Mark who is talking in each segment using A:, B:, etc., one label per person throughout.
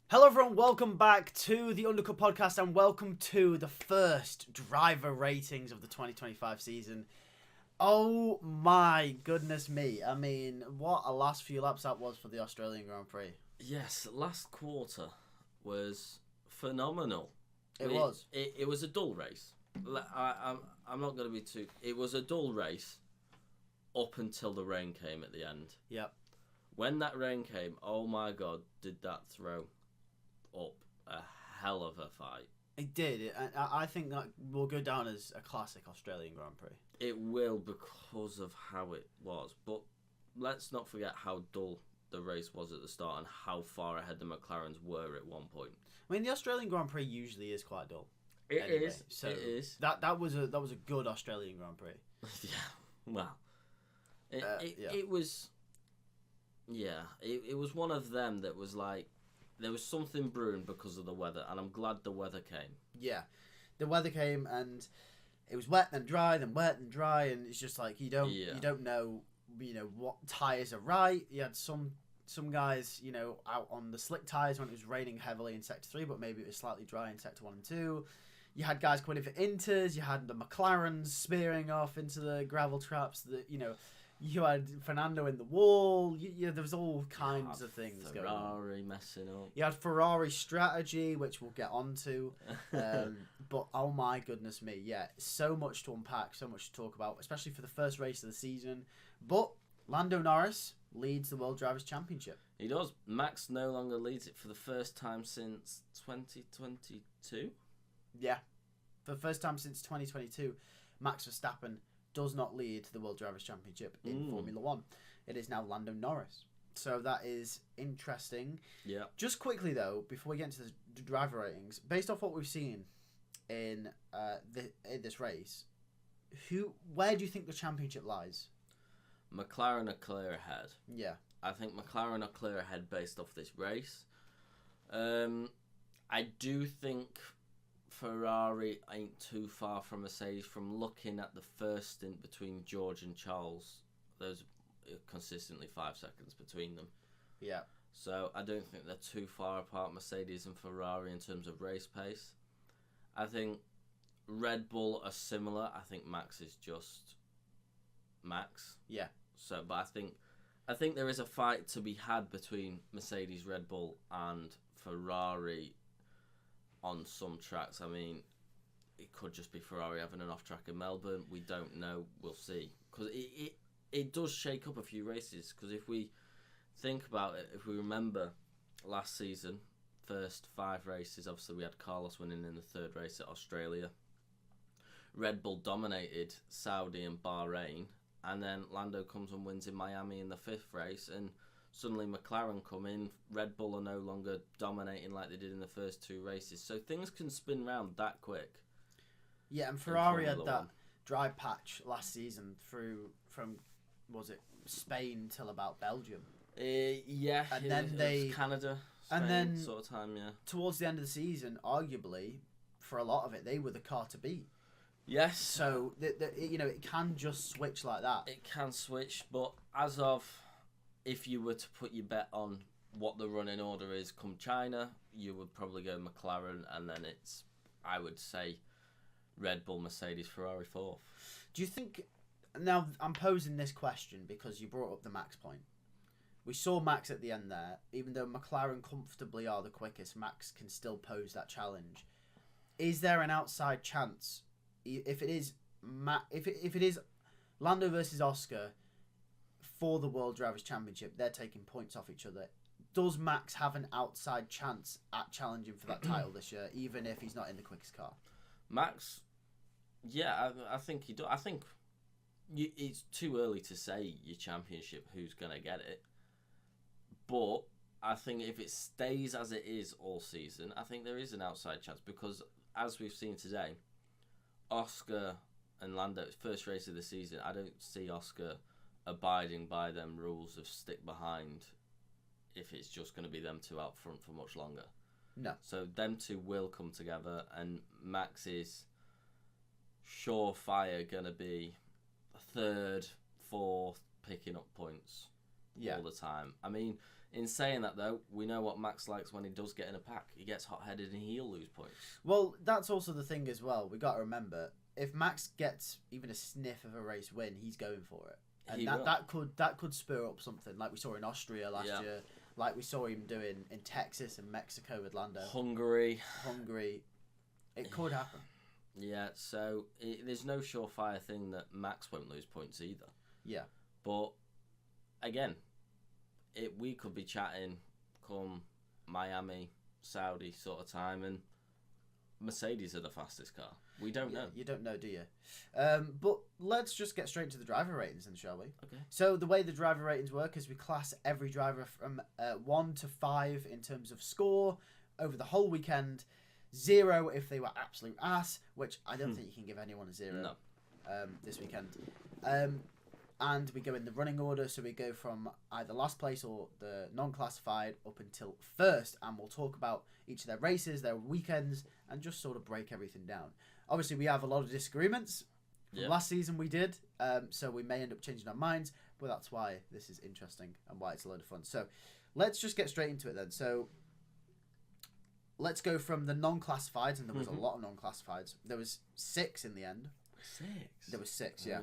A: Hello everyone, welcome back to the Undercut podcast and welcome to the first driver ratings of the 2025 season. Oh my goodness me. I mean, what a last few laps that was for the Australian Grand Prix.
B: Yes, last quarter was phenomenal.
A: It was.
B: It was a dull race. I'm not going to be too... It was a dull race up until the rain came at the end.
A: Yep.
B: When that rain came, oh my God, did that throw up a hell of a fight.
A: It did. I think that will go down as a classic Australian Grand Prix.
B: It will because of how it was. But let's not forget how dull the race was at the start and how far ahead the McLarens were at one point.
A: I mean, the Australian Grand Prix usually is quite dull.
B: It
A: anyway.
B: is.
A: So
B: it is.
A: That was a good Australian Grand Prix.
B: Yeah. Well,
A: Yeah.
B: it was. Yeah, it was one of them that was like, there was something brewing because of the weather, and I'm glad the weather came.
A: Yeah, the weather came and it was wet and dry, then wet and dry, and it's just like you don't know what tires are right. You had some guys out on the slick tires when it was raining heavily in sector 3, but maybe it was slightly dry in sector 1 and 2. You had guys coming in for inters. You had the McLarens spearing off into the gravel traps. You had Fernando in the wall. There was all kinds of things going on.
B: Ferrari messing up.
A: You had Ferrari strategy, which we'll get onto. But oh my goodness me, yeah, so much to unpack, so much to talk about, especially for the first race of the season. But Lando Norris leads the World Drivers' Championship.
B: He does. Max no longer leads it for the first time since 2022.
A: Yeah, for the first time since 2022, Max Verstappen does not lead the World Drivers' Championship in Formula 1. It is now Lando Norris. So that is interesting.
B: Yeah.
A: Just quickly, though, before we get into the driver ratings, based off what we've seen in this race, where do you think the championship lies?
B: McLaren are clear ahead.
A: Yeah.
B: I think McLaren are clear ahead based off this race. I do think Ferrari ain't too far from Mercedes. From looking at the first stint between George and Charles, there's consistently 5 seconds between them.
A: Yeah.
B: So I don't think they're too far apart, Mercedes and Ferrari, in terms of race pace. I think Red Bull are similar. I think Max is just Max.
A: Yeah.
B: So, but I think there is a fight to be had between Mercedes, Red Bull, and Ferrari on some tracks. I mean, it could just be Ferrari having an off track in Melbourne. We don't know. We'll see. Because it does shake up a few races. Because if we think about it, if we remember last season, first 5 races, obviously we had Carlos winning in the 3rd race at Australia. Red Bull dominated Saudi and Bahrain. And then Lando comes and wins in Miami in the 5th race. And suddenly McLaren come in, Red Bull are no longer dominating like they did in the first 2 races. So things can spin round that quick.
A: Yeah, and Ferrari had that dry patch last season from was it Spain till about Belgium?
B: Yeah,
A: and then
B: it was Canada, Spain,
A: and then
B: sort of time, yeah.
A: Towards the end of the season, arguably, for a lot of it, they were the car to beat.
B: Yes.
A: So it can just switch like that.
B: It can switch, but as of, if you were to put your bet on what the running order is come China, you would probably go McLaren, and then it's, I would say, Red Bull, Mercedes, Ferrari 4th.
A: Do you think... Now, I'm posing this question because you brought up the Max point. We saw Max at the end there. Even though McLaren comfortably are the quickest, Max can still pose that challenge. Is there an outside chance, if it is Lando versus Oscar for the World Drivers' Championship, they're taking points off each other, does Max have an outside chance at challenging for that title this year, even if he's not in the quickest car?
B: Max, yeah, I think he does. I think it's too early to say your championship, who's going to get it. But I think if it stays as it is all season, I think there is an outside chance. Because, as we've seen today, Oscar and Lando, first race of the season, I don't see Oscar abiding by them rules of stick behind if it's just going to be them 2 out front for much longer.
A: No.
B: So them 2 will come together, and Max is surefire going to be 3rd, 4th, picking up points all the time. I mean, In saying that, though, we know what Max likes when he does get in a pack. He gets hot-headed and he'll lose points.
A: Well, that's also the thing as well. We got to remember, if Max gets even a sniff of a race win, he's going for it. And that could spur up something like we saw in Austria last year, like we saw him doing in Texas and Mexico with Lando.
B: Hungary.
A: It could happen.
B: Yeah, so there's no surefire thing that Max won't lose points either.
A: Yeah.
B: But, again, we could be chatting come Miami, Saudi sort of time, and Mercedes are the fastest car. We don't know.
A: You don't know, do you? But let's just get straight to the driver ratings then, shall we?
B: Okay.
A: So the way the driver ratings work is we class every driver from 1 to 5 in terms of score over the whole weekend. 0 if they were absolute ass, which I don't think you can give anyone a 0 this weekend. And we go in the running order, so we go from either last place or the non-classified up until first, and we'll talk about each of their races, their weekends, and just sort of break everything down. Obviously, we have a lot of disagreements. From last season we did, so we may end up changing our minds, but that's why this is interesting and why it's a load of fun. So let's just get straight into it then. So let's go from the non-classifieds, and there was a lot of non-classifieds. There was 6 in the end.
B: 6?
A: There was 6, yeah.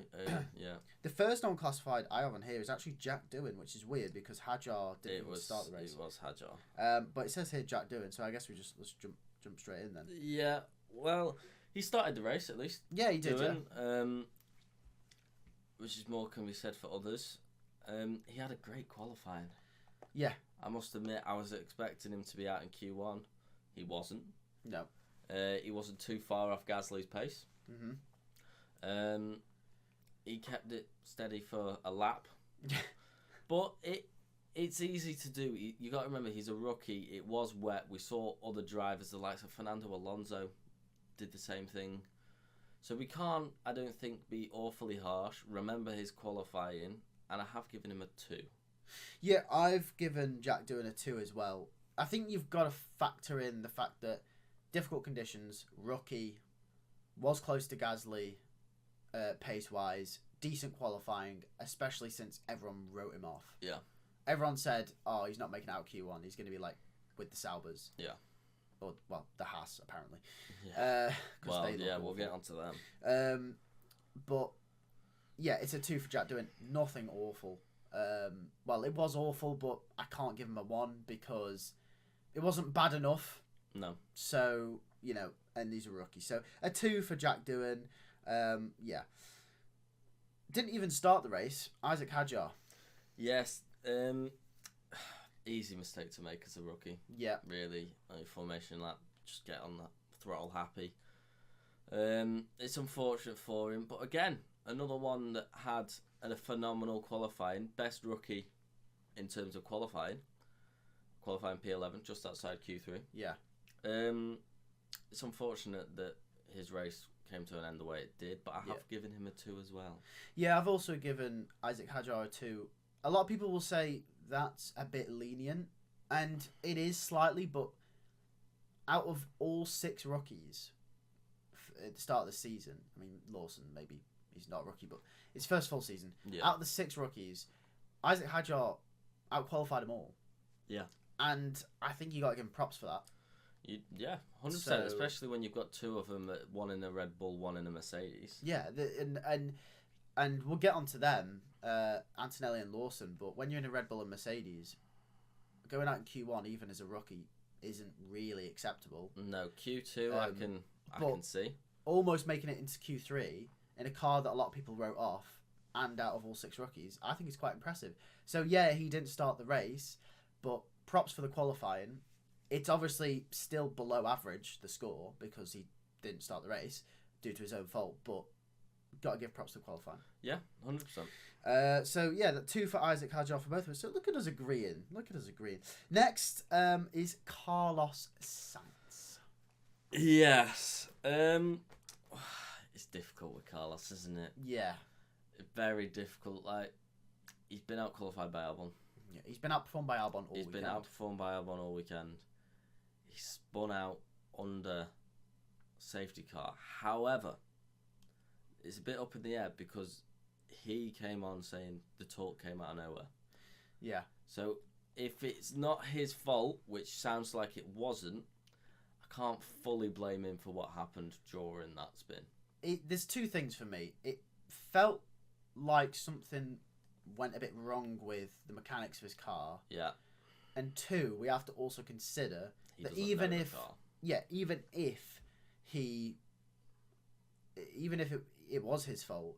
B: Yeah.
A: The first non-classified I have on here is actually Jack Doohan, which is weird because Hadjar didn't start the race.
B: It was Hadjar.
A: But it says here Jack Doohan, so I guess let's jump straight in then.
B: Yeah, well, he started the race at least.
A: Yeah, he did,
B: Doohan, which is more can be said for others. He had a great qualifying.
A: Yeah.
B: I must admit, I was expecting him to be out in Q1. He wasn't.
A: No.
B: He wasn't too far off Gasly's pace.
A: Mm-hmm.
B: He kept it steady for a lap. But it's easy to do. You got to remember, he's a rookie. It was wet. We saw other drivers, the likes of Fernando Alonso, did the same thing. So we can't, I don't think, be awfully harsh. Remember his qualifying, and I have given him a 2.
A: Yeah, I've given Jack Doohan a 2 as well. I think you've got to factor in the fact that difficult conditions, rookie, was close to Gasly, pace-wise, decent qualifying, especially since everyone wrote him off.
B: Yeah.
A: Everyone said, oh, he's not making out Q1. He's going to be like with the Saubers.
B: Yeah.
A: Or, well, the Haas, apparently.
B: Yeah. We'll get onto them.
A: But, yeah, it's a 2 for Jack Doohan. Nothing awful. Well, it was awful, but I can't give him a 1 because it wasn't bad enough.
B: No.
A: So, you know, and he's a rookie. So, a 2 for Jack Doohan. Yeah. Didn't even start the race. Isaac Hadjar.
B: Yes. Easy mistake to make as a rookie. Yeah. Really. Formation lap. Just get on that throttle happy. It's unfortunate for him. But again, another one that had a phenomenal qualifying. Best rookie in terms of qualifying. Qualifying P11, just outside Q3.
A: Yeah.
B: It's unfortunate that his race came to an end the way it did, but I have given him a 2 as well. Yeah,
A: I've also given Isaac Hadjar a 2. A lot of people will say that's a bit lenient, and it is slightly, but out of all 6 rookies at the start of the season, I mean, Lawson, maybe he's not a rookie, but his first full season, out of the 6 rookies, Isaac Hadjar out-qualified them all.
B: Yeah.
A: And I think you got to give him props for that.
B: 100%, especially when you've got 2 of them, one in a Red Bull, one in a Mercedes.
A: Yeah, and we'll get onto them, Antonelli and Lawson, but when you're in a Red Bull and Mercedes, going out in Q1, even as a rookie, isn't really acceptable.
B: No, Q2 I can see.
A: Almost making it into Q3 in a car that a lot of people wrote off, and out of all 6 rookies, I think it's quite impressive. So yeah, he didn't start the race, but props for the qualifying. It's obviously still below average, the score, because he didn't start the race due to his own fault, but got to give props to qualifying.
B: Yeah, 100%.
A: So, yeah, the 2 for Isaac Hadjar for both of us. So, look at us agreeing. Next is Carlos Sainz.
B: Yes. It's difficult with Carlos, isn't it?
A: Yeah.
B: Very difficult. Like, he's been out-qualified by Albon.
A: Yeah, he's been outperformed by Albon
B: all weekend. He spun out under safety car. However, it's a bit up in the air because he came on saying the talk came out of nowhere.
A: Yeah.
B: So if it's not his fault, which sounds like it wasn't, I can't fully blame him for what happened during that spin.
A: There's two things for me. It felt like something went a bit wrong with the mechanics of his car.
B: Yeah.
A: And two, we have to also consider
B: He
A: that
B: doesn't
A: even
B: know the
A: if
B: car.
A: even if it was his fault,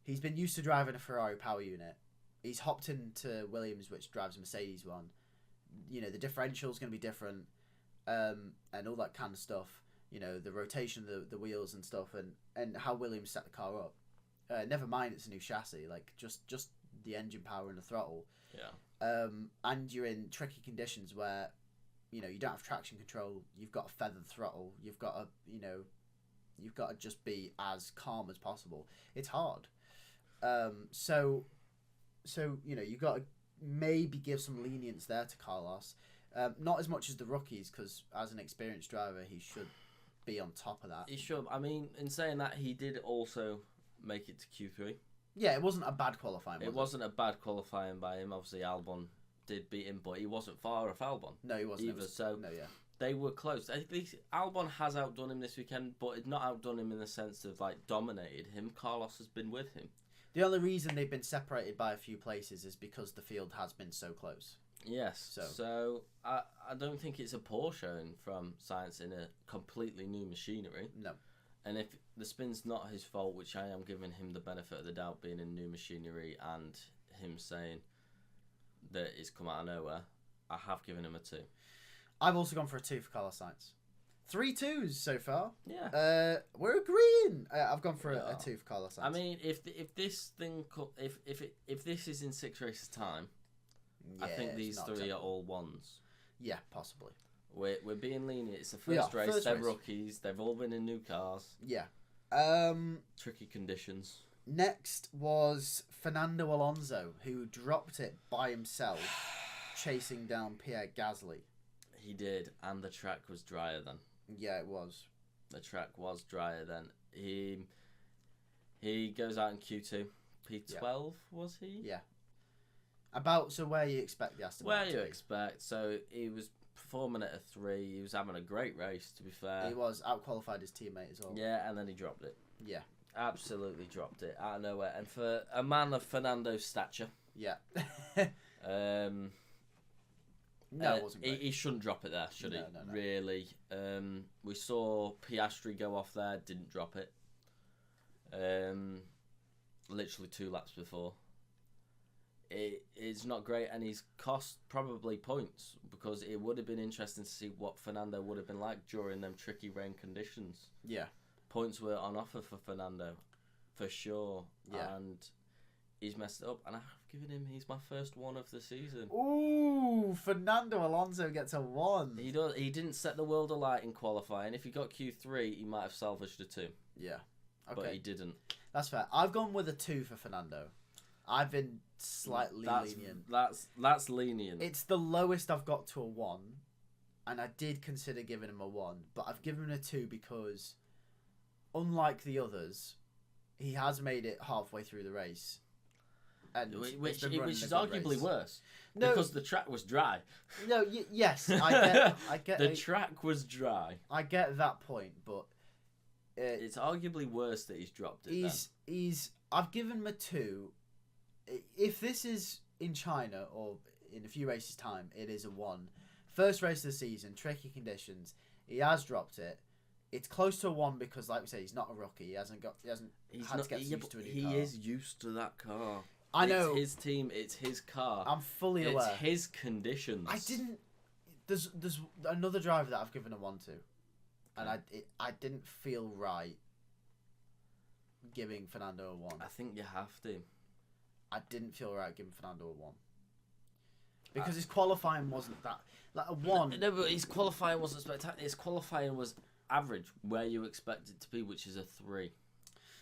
A: he's been used to driving a Ferrari power unit. He's hopped into Williams, which drives a Mercedes one. You know, the differential's going to be different, and all that kind of stuff. You know, the rotation of the wheels and stuff, and how Williams set the car up. Never mind, it's a new chassis. Like just the engine power and the throttle.
B: Yeah.
A: And you're in tricky conditions where, you know, you don't have traction control. You've got a feathered throttle. You've got to just be as calm as possible. It's hard. So you know, you've got to maybe give some lenience there to Carlos. Not as much as the rookies, because as an experienced driver, he should be on top of that.
B: He should. I mean, in saying that, he did also make it to Q3.
A: Yeah, it wasn't a bad qualifying.
B: It wasn't a bad qualifying by him. Obviously, Albon did beat him, but he wasn't far off Albon.
A: No, he wasn't
B: either. So
A: no, yeah.
B: They were close. I think Albon has outdone him this weekend, but not outdone him in the sense of like dominated him. Carlos has been with him.
A: The only reason they've been separated by a few places is because the field has been so close.
B: Yes. So I don't think it's a poor showing from Sainz in a completely new machinery.
A: No.
B: And if the spin's not his fault, which I am giving him the benefit of the doubt being in new machinery and him saying that it's come out of nowhere, I have given him a 2.
A: I've also gone for a 2 for Carlos Sainz. 3 2s so far.
B: Yeah.
A: We're agreeing. I've gone for a 2 for Carlos Sainz.
B: I mean, if this thing if this is in 6 races time,
A: yeah,
B: I think these 3 are all 1s.
A: Yeah, possibly.
B: We're being lenient. It's the first race. They're rookies. They've all been in new cars.
A: Yeah.
B: Tricky conditions.
A: Next was Fernando Alonso, who dropped it by himself, chasing down Pierre Gasly.
B: He did, and the track was drier then.
A: Yeah, it was.
B: The track was drier then. He goes out in Q2. P12 was he?
A: Yeah. About where you expect the Aston Martin to be.
B: Where you expect. So he was performing at a 3. He was having a great race, to be fair.
A: He was out-qualified his teammate as well.
B: Yeah, and then he dropped it.
A: Yeah.
B: Absolutely dropped it out of nowhere. And for a man of Fernando's stature...
A: Yeah.
B: No,
A: it wasn't great.
B: He shouldn't drop it there, should he?
A: No.
B: Really. We saw Piastri go off there, didn't drop it. Literally 2 laps before. It's not great, and he's cost probably points, because it would have been interesting to see what Fernando would have been like during them tricky rain conditions.
A: Yeah.
B: Points were on offer for Fernando, for sure.
A: Yeah.
B: And he's messed it up, and I've given him, he's my first 1 of the season.
A: Ooh, Fernando Alonso gets a 1.
B: He does. He didn't set the world alight in qualifying. If he got Q3, he might have salvaged a 2.
A: Yeah. Okay.
B: But he didn't.
A: That's fair. I've gone with a 2 for Fernando. I've been slightly lenient.
B: That's lenient.
A: It's the lowest I've got to a 1, and I did consider giving him a 1, but I've given him a 2 because, unlike the others, he has made it halfway through the race. And
B: which is arguably
A: race.
B: Worse.
A: No,
B: because the track was dry.
A: No, yes, I get.
B: The track was dry.
A: I get that point, but
B: it's arguably worse that he's dropped it.
A: I've given him a 2. If this is in China or in a few races' time, it is a 1. First race of the season, tricky conditions. He has dropped it. It's close to a 1 because, like we say, he's not a rookie. He hasn't had to get used to a new car.
B: He is used to that car.
A: I know.
B: It's his team. It's his car.
A: I'm fully aware.
B: It's his conditions.
A: There's another driver that I've given a 1 to, and I didn't feel right giving Fernando a 1.
B: I think you have to.
A: I didn't feel right giving Fernando a 1 because his qualifying wasn't that like a 1.
B: No, but his qualifying wasn't spectacular. His qualifying was average, where you expect it to be, which is a 3.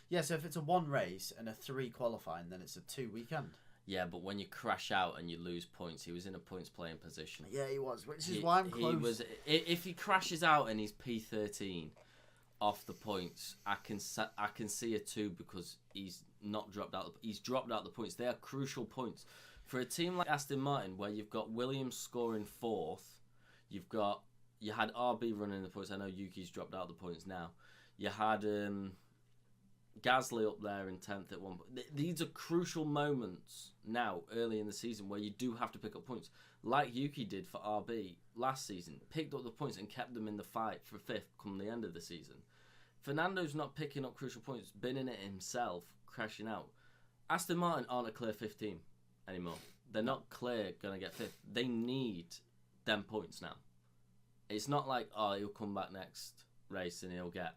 A: Yeah, so if it's a 1 race and a 3 qualifying, then it's a 2 weekend.
B: Yeah, but when you crash out and you lose points, he was in a points playing position.
A: Yeah, he was, which is why I'm close.
B: If he crashes out and he's P13 off the points, I can see a 2 because he's not dropped out. He's dropped out the points. They are crucial points For a team like Aston Martin, where you've got Williams scoring 4th, you had RB running the points. I know Yuki's dropped out of the points now. You had Gasly up there in 10th at one point. These are crucial moments now, early in the season, where you do have to pick up points. Like Yuki did for RB last season. Picked up the points and kept them in the fight for 5th come the end of the season. Fernando's not picking up crucial points, been in it himself, crashing out. Aston Martin aren't a clear 5th team anymore. They're not clear going to get 5th. They need them points now. It's not like, he'll come back next race and he'll get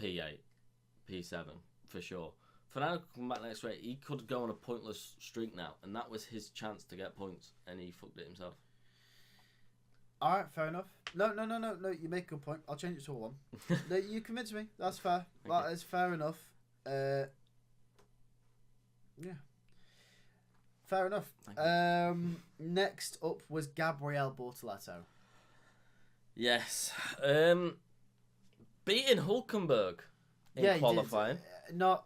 B: P8. P7 for sure. Fernando could come back next race. He could go on a pointless streak now, and that was his chance to get points, and he fucked it himself.
A: All right, fair enough. No. You make a good point. I'll change it to a 1. No, you convinced me. That's fair. That is fair enough. Yeah, fair enough. Next up was Gabriel Bortoleto.
B: Yes. Beating Hulkenberg. In qualifying.
A: No,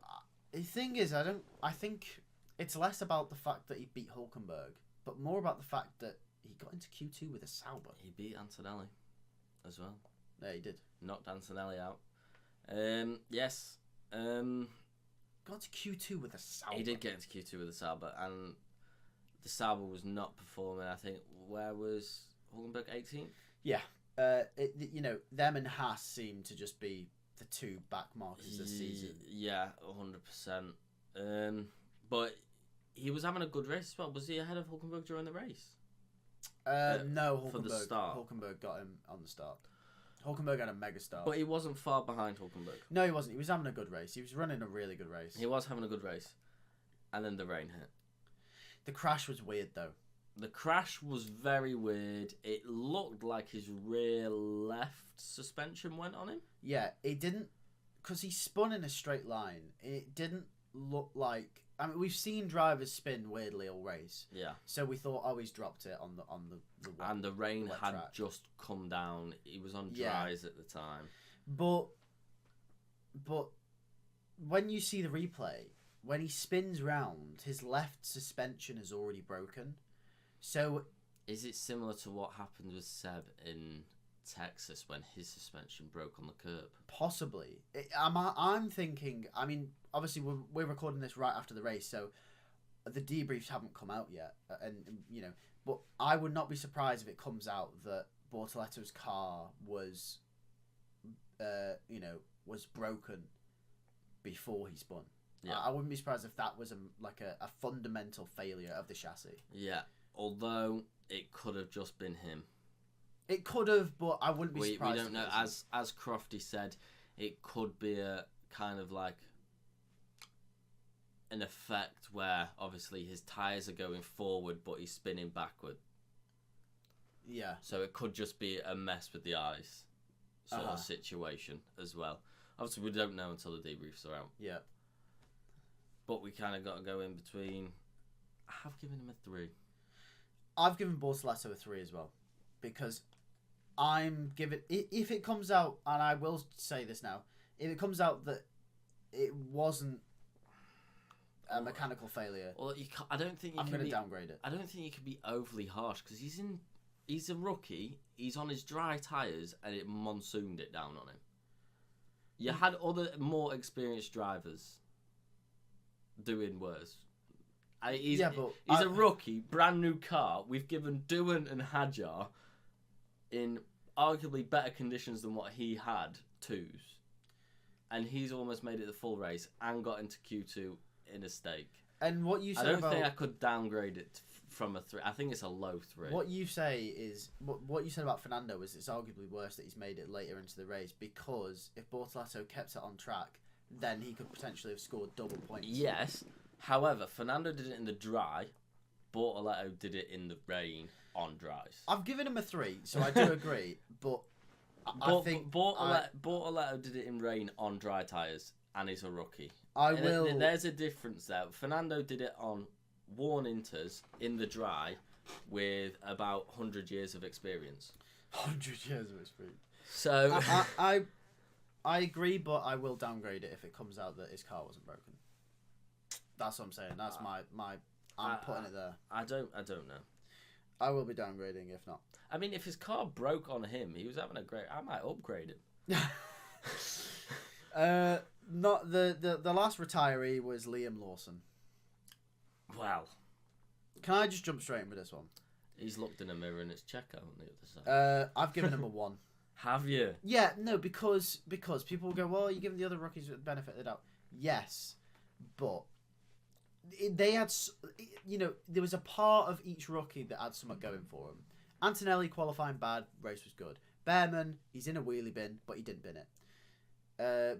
A: the thing is, I think it's less about the fact that he beat Hulkenberg, but more about the fact that he got into Q2 with a Sauber.
B: He beat Antonelli as well.
A: Yeah, he did.
B: Knocked Antonelli out. Yes.
A: Got to Q2 with a Sauber.
B: He did get into Q2 with a Sauber, and the Sauber was not performing. I think, where was Hulkenberg, 18th?
A: Yeah. Them and Haas seem to just be the 2 back markers this season.
B: Yeah, 100%. But he was having a good race as well. Was he ahead of Hulkenberg during the race?
A: No, Hulkenberg.
B: For the start.
A: Hulkenberg got him on the start. Hulkenberg had a mega start.
B: But he wasn't far behind Hulkenberg.
A: No, he wasn't. He was having a good race. He was running a really good race.
B: He was having a good race. And then the rain hit.
A: The crash was weird, though.
B: The crash was very weird. It looked like his rear left suspension went on him.
A: Yeah, it didn't, because he spun in a straight line. It didn't look like. I mean, we've seen drivers spin weirdly all race.
B: Yeah.
A: So we thought, he's dropped it on the
B: and the rain had
A: track.
B: Just come down. He was on dries at the time.
A: But when you see the replay, when he spins round, his left suspension is already broken. So,
B: is it similar to what happened with Seb in Texas when his suspension broke on the curb?
A: Possibly. I'm thinking. I mean, obviously we're recording this right after the race, so the debriefs haven't come out yet, and But I would not be surprised if it comes out that Bortoleto's car was, was broken before he spun. Yeah. I wouldn't be surprised if that was a fundamental failure of the chassis.
B: Yeah. Although it could have just been him.
A: It could have, but I wouldn't be surprised.
B: We don't know. As Crofty said, it could be a kind of like an effect where obviously his tyres are going forward, but he's spinning backward.
A: Yeah.
B: So it could just be a mess with the eyes sort of situation as well. Obviously, we don't know until the debriefs are out.
A: Yeah.
B: But we kind of got to go in between. I have given him a 3.
A: I've given Bortoleto a 3 as well, because I'm giving. If it comes out, and I will say this now, if it comes out that it wasn't a mechanical failure,
B: well, I don't think
A: I'm going to downgrade it.
B: I don't think you can be overly harsh because he's a rookie. He's on his dry tyres, and it monsooned it down on him. You had other more experienced drivers doing worse. He's a rookie, brand new car. We've given Doohan and Hadjar in arguably better conditions than what he had 2s, and he's almost made it the full race and got into Q2 in a stake.
A: And what you said
B: I don't think I could downgrade it from a 3. I think it's a low 3.
A: What you say is what you said about Fernando is it's arguably worse that he's made it later into the race, because if Bortoleto kept it on track, then he could potentially have scored double points.
B: Yes. However, Fernando did it in the dry. Bortoleto did it in the rain on dries.
A: I've given him a 3, so I do agree. But I think
B: Bortoleto did it in rain on dry tyres, and he's a rookie. There's a difference there. Fernando did it on worn inters in the dry with about 100 years of experience.
A: 100 years of experience.
B: So
A: I agree, but I will downgrade it if it comes out that his car wasn't broken. That's what I'm saying. That's my I'm putting it there.
B: I don't know.
A: I will be downgrading if not.
B: I mean, if his car broke on him, he was having a great. I might upgrade him.
A: Not the last retiree was Liam Lawson.
B: Wow.
A: Can I just jump straight in with this one?
B: He's looked in a mirror and it's Checo on the other
A: side. I've given him a 1.
B: Have you?
A: Yeah, no, because people will go, well, you're giving the other rookies the benefit of the doubt. Yes, but they had, there was a part of each rookie that had something going for him. Antonelli qualifying bad, race was good. Behrman, he's in a wheelie bin, but he didn't bin it.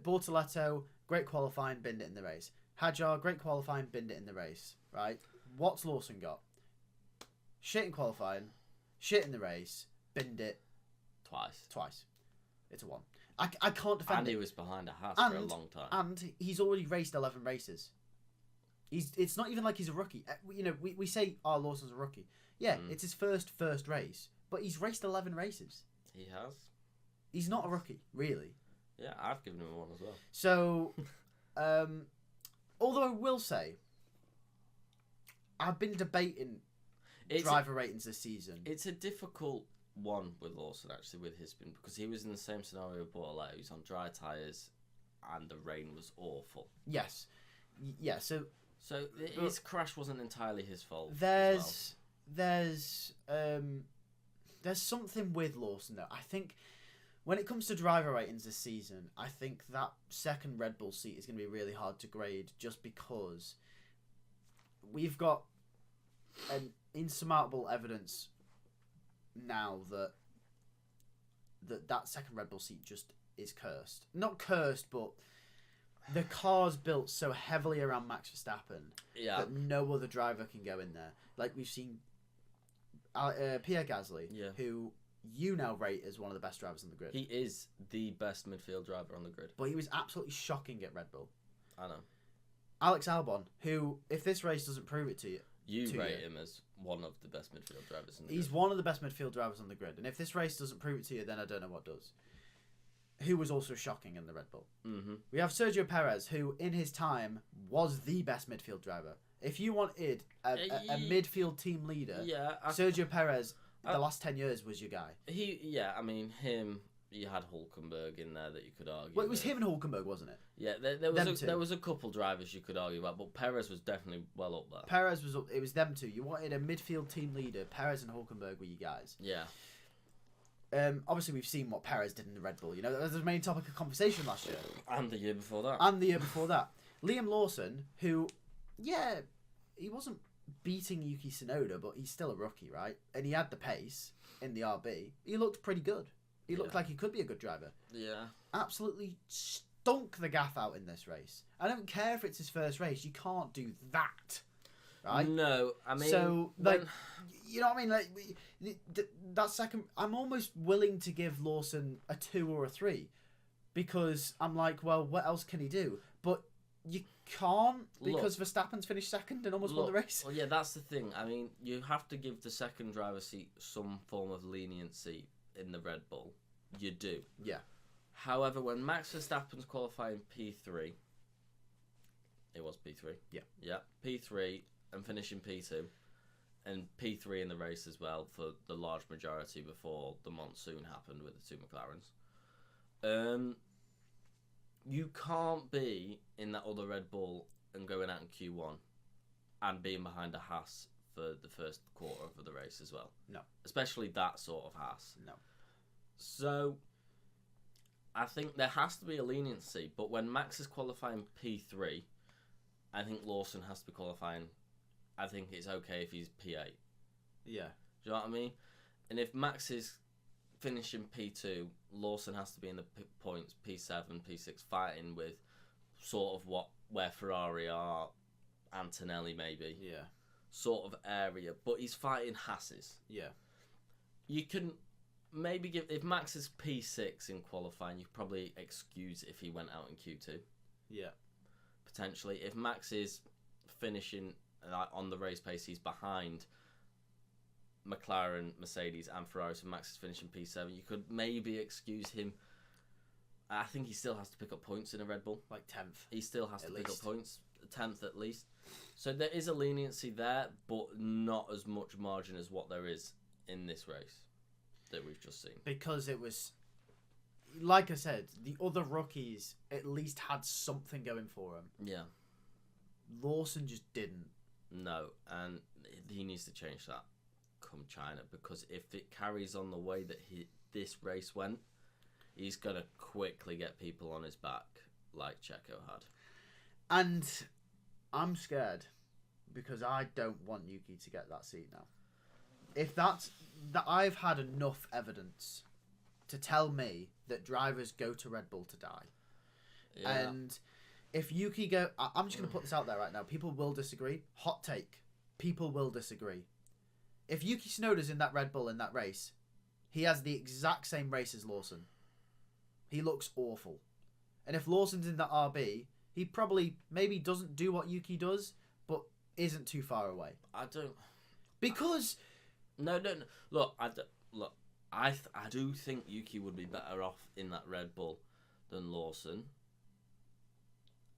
A: Bortoletto, great qualifying, binned it in the race. Hadjar, great qualifying, binned it in the race. Right? What's Lawson got? Shit in qualifying, shit in the race, binned it twice. It's a 1. I can't defend it.
B: And he was behind a Haas for a long time.
A: And he's already raced 11 races. It's not even like he's a rookie. We say, oh, Lawson's a rookie. Yeah, it's his first race, but he's raced 11 races.
B: He has.
A: He's not a rookie, really.
B: Yeah, I've given him a 1 as well.
A: So, although I will say, I've been debating driver ratings this season.
B: It's a difficult one with Lawson, actually, with his spin, because he was in the same scenario with Bortoletto. He was on dry tyres, and the rain was awful.
A: Yes. Yeah, so
B: his crash wasn't entirely his fault.
A: There's something with Lawson, though. I think when it comes to driver ratings this season, I think that second Red Bull seat is going to be really hard to grade, just because we've got an insurmountable evidence now that second Red Bull seat just is cursed. Not cursed, but the car's built so heavily around Max Verstappen that no other driver can go in there. Like we've seen Pierre Gasly, who you now rate as one of the best drivers on the grid.
B: He is the best midfield driver on the grid.
A: But he was absolutely shocking at Red Bull.
B: I know.
A: Alex Albon, who, if this race doesn't prove it to you...
B: You rate him as one of the best midfield drivers on the grid.
A: He's one of the best midfield drivers on the grid. And if this race doesn't prove it to you, then I don't know what does. Who was also shocking in the Red Bull.
B: Mm-hmm.
A: We have Sergio Perez, who, in his time, was the best midfield driver. If you wanted a midfield team leader, Sergio Perez, the last 10 years, was your guy.
B: Him... You had Hulkenberg in there that you could argue.
A: Well, it was him and Hulkenberg, wasn't it?
B: Yeah, there was a couple drivers you could argue about, but Perez was definitely well up there.
A: Perez was up. It was them two. You wanted a midfield team leader. Perez and Hulkenberg were you guys.
B: Yeah.
A: Obviously, we've seen what Perez did in the Red Bull. You know, that was the main topic of conversation last year.
B: And the year before that.
A: Liam Lawson, who, he wasn't beating Yuki Tsunoda, but he's still a rookie, right? And he had the pace in the RB. He looked pretty good. He looked like he could be a good driver.
B: Yeah.
A: Absolutely stunk the gaff out in this race. I don't care if it's his first race. You can't do that. Right?
B: No, I mean...
A: So, you know what I mean? Like, that second... I'm almost willing to give Lawson a 2 or a 3. Because I'm like, well, what else can he do? But you can't, because Verstappen's finished second and almost won the race.
B: Well, yeah, that's the thing. I mean, you have to give the second driver seat some form of leniency in the Red Bull. You do.
A: Yeah.
B: However, when Max Verstappen's qualifying P3, it was P3.
A: Yeah.
B: Yeah, P3 and finishing P2, and P3 in the race as well for the large majority before the monsoon happened with the two McLarens. You can't be in that other Red Bull and going out in Q1 and being behind a Haas for the first quarter of the race as well.
A: No.
B: Especially that sort of Haas.
A: No.
B: So, I think there has to be a leniency, but when Max is qualifying P3, I think Lawson has to be qualifying... I think it's okay if he's P8.
A: Yeah.
B: Do you know what I mean? And if Max is finishing P2, Lawson has to be in the points P7, P6, fighting with sort of where Ferrari are, Antonelli maybe.
A: Yeah.
B: Sort of area, but he's fighting Hasses.
A: Yeah.
B: You can maybe give... If Max is P6 in qualifying, you could probably excuse if he went out in Q2.
A: Yeah.
B: Potentially. If Max is finishing on the race pace, he's behind McLaren, Mercedes and Ferrari, so Max is finishing P7, you could maybe excuse him. I think he still has to pick up points in a Red Bull.
A: Like 10th.
B: He still has to pick up points. 10th at least. So there is a leniency there, but not as much margin as what there is in this race that we've just seen.
A: Because it was, like I said, the other rookies at least had something going for him.
B: Yeah.
A: Lawson just didn't.
B: No, and he needs to change that come China, because if it carries on the way that this race went, he's going to quickly get people on his back like Checo had.
A: And I'm scared because I don't want Yuki to get that seat now. If that I've had enough evidence to tell me that drivers go to Red Bull to die. Yeah. And if Yuki I'm just going to put this out there right now. People will disagree. Hot take. People will disagree. If Yuki Tsunoda's in that Red Bull in that race, he has the exact same race as Lawson. He looks awful. And if Lawson's in that RB, he probably maybe doesn't do what Yuki does, but isn't too far away.
B: I don't...
A: Because...
B: No. Look, I do think Yuki would be better off in that Red Bull than Lawson.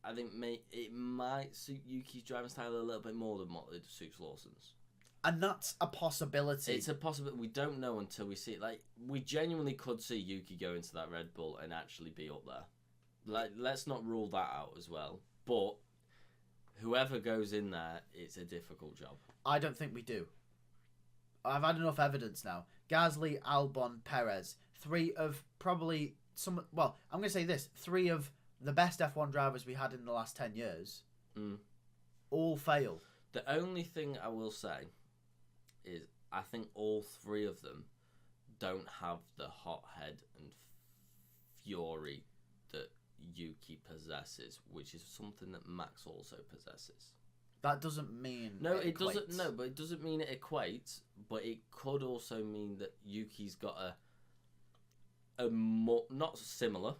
B: I think it might suit Yuki's driving style a little bit more than what it suits Lawson's.
A: And that's a possibility.
B: It's a possibility. We don't know until we see it. Like, we genuinely could see Yuki go into that Red Bull and actually be up there. Like, let's not rule that out as well. But whoever goes in there, it's a difficult job.
A: I don't think we do. I've had enough evidence now. Gasly, Albon, Perez, three of probably some... Well, I'm going to say this. Three of the best F1 drivers we had in the last 10 years all failed.
B: The only thing I will say is I think all three of them don't have the hot head and fury that Yuki possesses, which is something that Max also possesses.
A: That doesn't mean
B: it doesn't. No, but it doesn't mean it equates. But it could also mean that Yuki's got a more, not similar,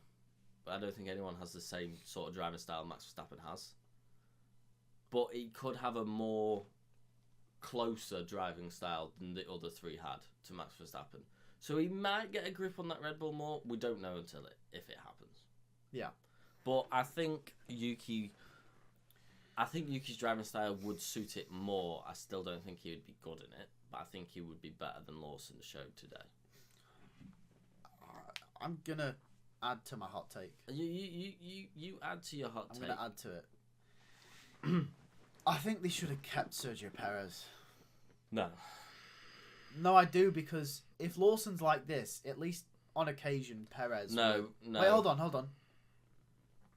B: but I don't think anyone has the same sort of driving style Max Verstappen has. But he could have a more closer driving style than the other three had to Max Verstappen. So he might get a grip on that Red Bull more. We don't know if it happens.
A: Yeah.
B: But I think Yuki's driving style would suit it more. I still don't think he would be good in it, but I think he would be better than Lawson showed today.
A: I'm gonna add to my hot take.
B: You add to your hot take.
A: I'm gonna add to it. I think they should have kept Sergio Perez.
B: No, I
A: do, because if Lawson's like this, at least on occasion Perez.
B: No.
A: Wait, hold on.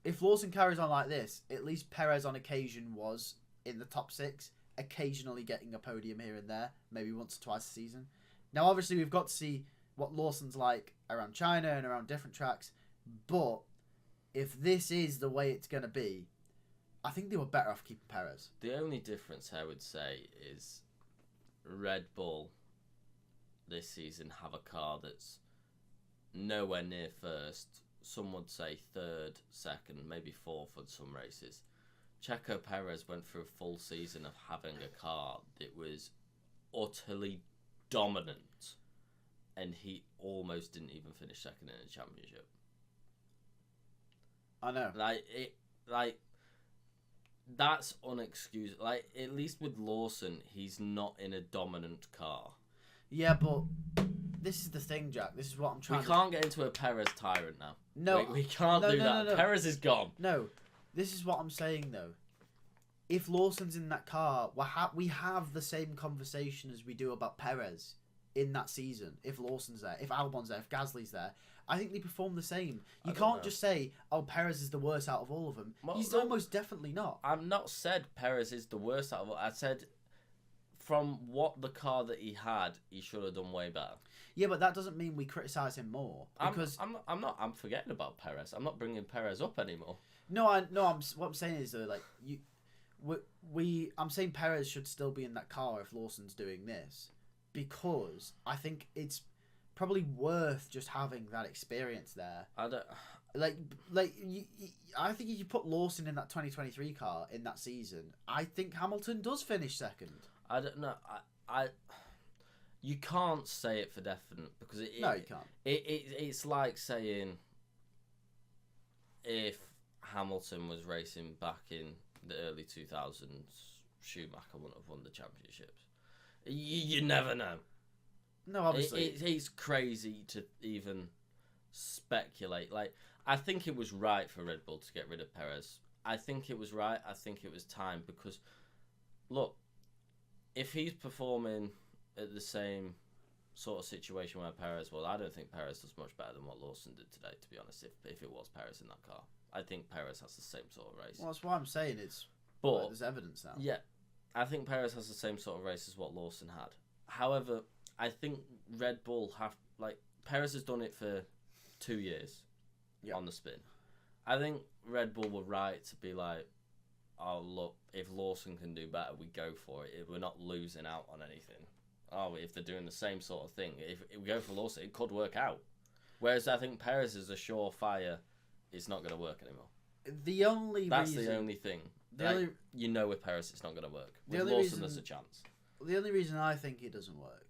A: If Lawson carries on like this, at least Perez on occasion was in the top 6, occasionally getting a podium here and there, maybe once or twice a season. Now, obviously, we've got to see what Lawson's like around China and around different tracks, but if this is the way it's going to be, I think they were better off keeping Perez.
B: The only difference I would say is Red Bull this season have a car that's nowhere near first. Some would say third, second, maybe fourth in some races. Checo Perez went through a full season of having a car that was utterly dominant, and he almost didn't even finish second in a championship.
A: I know.
B: That's unexcusable. Like, at least with Lawson, he's not in a dominant car.
A: Yeah, but this is the thing, Jack. This is what I'm trying
B: We can't get into a Perez tyrant now.
A: No.
B: We can't do that. No. Perez is gone.
A: No. This is what I'm saying, though. If Lawson's in that car, we have the same conversation as we do about Perez in that season. If Lawson's there, if Albon's there, if Gasly's there, I think they perform the same. You can't just say, oh, Perez is the worst out of all of them.
B: Well,
A: He's almost definitely not.
B: I've not said Perez is the worst out of all. I said from what the car that he had, he should have done way better.
A: Yeah, but that doesn't mean we criticise him more. Because
B: I'm forgetting about Perez. I'm not bringing Perez up anymore.
A: What I'm saying is, though, like, I'm saying Perez should still be in that car if Lawson's doing this, because I think it's probably worth just having that experience there.
B: I don't
A: I think if you put Lawson in that 2023 car in that season, I think Hamilton does finish second.
B: I don't know. You can't say it for definite, because
A: no, you can't.
B: It's like saying if Hamilton was racing back in the early 2000s, Schumacher wouldn't have won the championships. You never know.
A: No, obviously.
B: It's crazy to even speculate. Like, I think it was right for Red Bull to get rid of Perez. I think it was right. I think it was time because, look, if he's performing at the same sort of situation where Perez was, I don't think Perez does much better than what Lawson did today, to be honest, if it was Perez in that car. I think Perez has the same sort of race.
A: Well, that's why I'm saying there's evidence now.
B: Yeah, I think Perez has the same sort of race as what Lawson had. However, I think Red Bull Perez has done it for 2 years on the spin. I think Red Bull were right to be like, oh, look, if Lawson can do better, we go for it. We're not losing out on anything. Oh, if they're doing the same sort of thing, if we go for Lawson, it could work out. Whereas I think Perez is a surefire, it's not going to work anymore. That's the only thing. You know with Perez it's not going to work. With Lawson, there's a chance.
A: The only reason I think it doesn't work,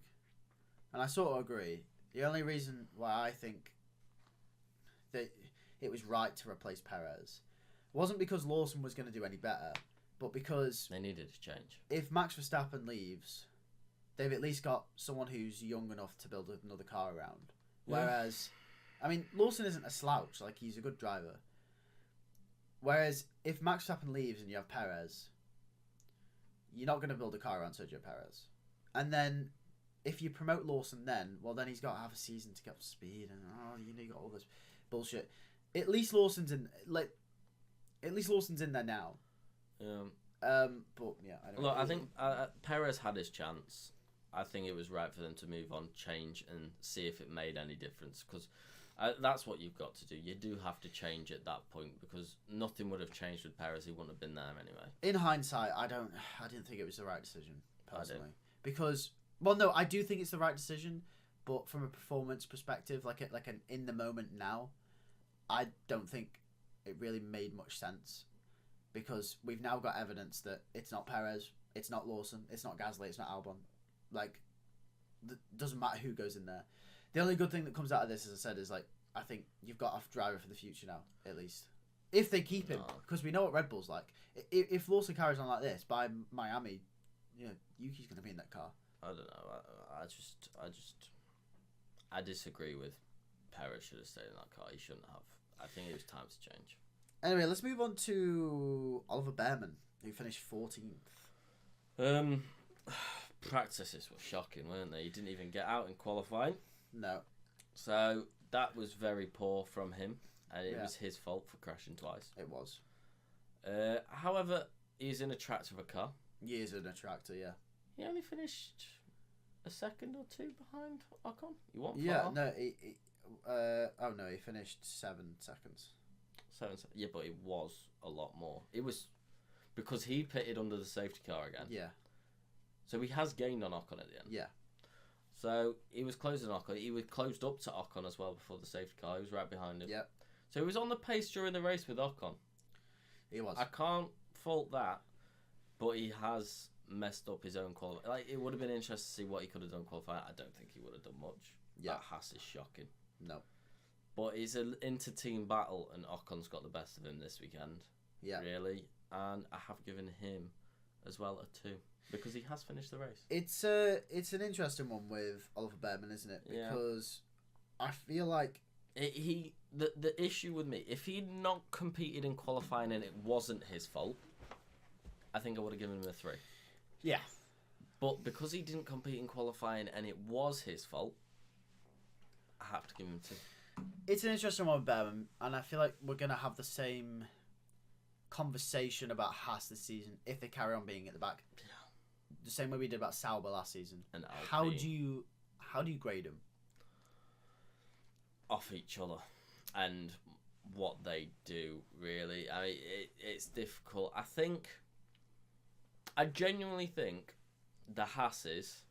A: and I sort of agree, the only reason why I think that it was right to replace Perez wasn't because Lawson was going to do any better, but because
B: they needed to change.
A: If Max Verstappen leaves, they've at least got someone who's young enough to build another car around. Whereas, I mean, Lawson isn't a slouch. Like, he's a good driver. Whereas, if Max Verstappen leaves and you have Perez, you're not going to build a car around Sergio Perez. And then, if you promote Lawson then he's got to have a season to get up to speed. And, you got all this bullshit. At least Lawson's in there now. But, yeah.
B: I think Perez had his chance. I think it was right for them to move on, change, and see if it made any difference. Because that's what you've got to do. You do have to change at that point because nothing would have changed with Perez. He wouldn't have been there anyway.
A: In hindsight, I didn't think it was the right decision, personally. Because, well, no, I do think it's the right decision, but from a performance perspective, like an in the moment now, I don't think it really made much sense. Because we've now got evidence that it's not Perez, it's not Lawson, it's not Gasly, it's not Albon. Like, doesn't matter who goes in there. The only good thing that comes out of this, as I said, is like I think you've got a driver for the future now, at least if they keep him, because we know what Red Bull's like. If Lawson carries on like this by Miami, Yuki's going to be in that car.
B: I don't know. I disagree with Perez should have stayed in that car. He shouldn't have. I think it was time to change.
A: Anyway, let's move on to Oliver Behrman, who finished 14th.
B: Practices were shocking, weren't they? He didn't even get out in qualifying.
A: No.
B: So that was very poor from him, and it was his fault for crashing twice.
A: It was.
B: However, he's in a tractor of a car.
A: He is in a tractor, yeah.
B: He only finished a second or two behind Ocon. He won far.
A: Yeah, no, he finished 7 seconds.
B: 7 seconds. Yeah, but it was a lot more. It was because he pitted under the safety car again.
A: Yeah.
B: So he has gained on Ocon at the end.
A: Yeah.
B: So he was closing Ocon. He was closed up to Ocon as well before the safety car. He was right behind him.
A: Yep.
B: So he was on the pace during the race with Ocon.
A: He was.
B: I can't fault that, but he has messed up his own qualifying. Like, it would have been interesting to see what he could have done qualifying. I don't think he would have done much.
A: Yeah.
B: That Haas is shocking.
A: No.
B: But it's an inter-team battle, and Ocon's got the best of him this weekend.
A: Yeah.
B: Really. And I have given him as well a 2. Because he has finished the race.
A: It's an interesting one with Oliver Behrman, isn't it? Because I feel like
B: the issue with me, if he'd not competed in qualifying and it wasn't his fault, I think I would have given him a 3.
A: Yeah.
B: But because he didn't compete in qualifying and it was his fault, I have to give him 2.
A: It's an interesting one with Behrman, and I feel like we're gonna have the same conversation about Haas this season if they carry on being at the back. Yeah. The same way we did about Sauber last season.
B: And
A: how do you grade them?
B: Off each other and what they do, really. I mean, it's difficult. I genuinely think the Haas's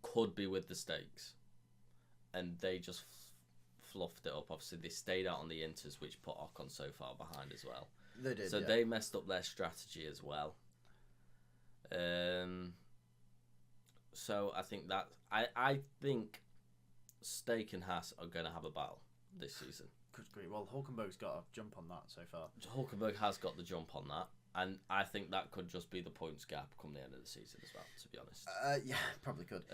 B: could be with the stakes, and they just fluffed it up. Obviously, they stayed out on the inters, which put Ocon so far behind as well.
A: They did.
B: So they messed up their strategy as well. So I think that I think Stake and Haas are going to have a battle. this season.
A: Good grief. Well, Hulkenberg's got a jump on that so far.
B: Hulkenberg has got the jump on that, and I think that could just be the points gap come the end of the season as well, to be honest.
A: Yeah, probably could.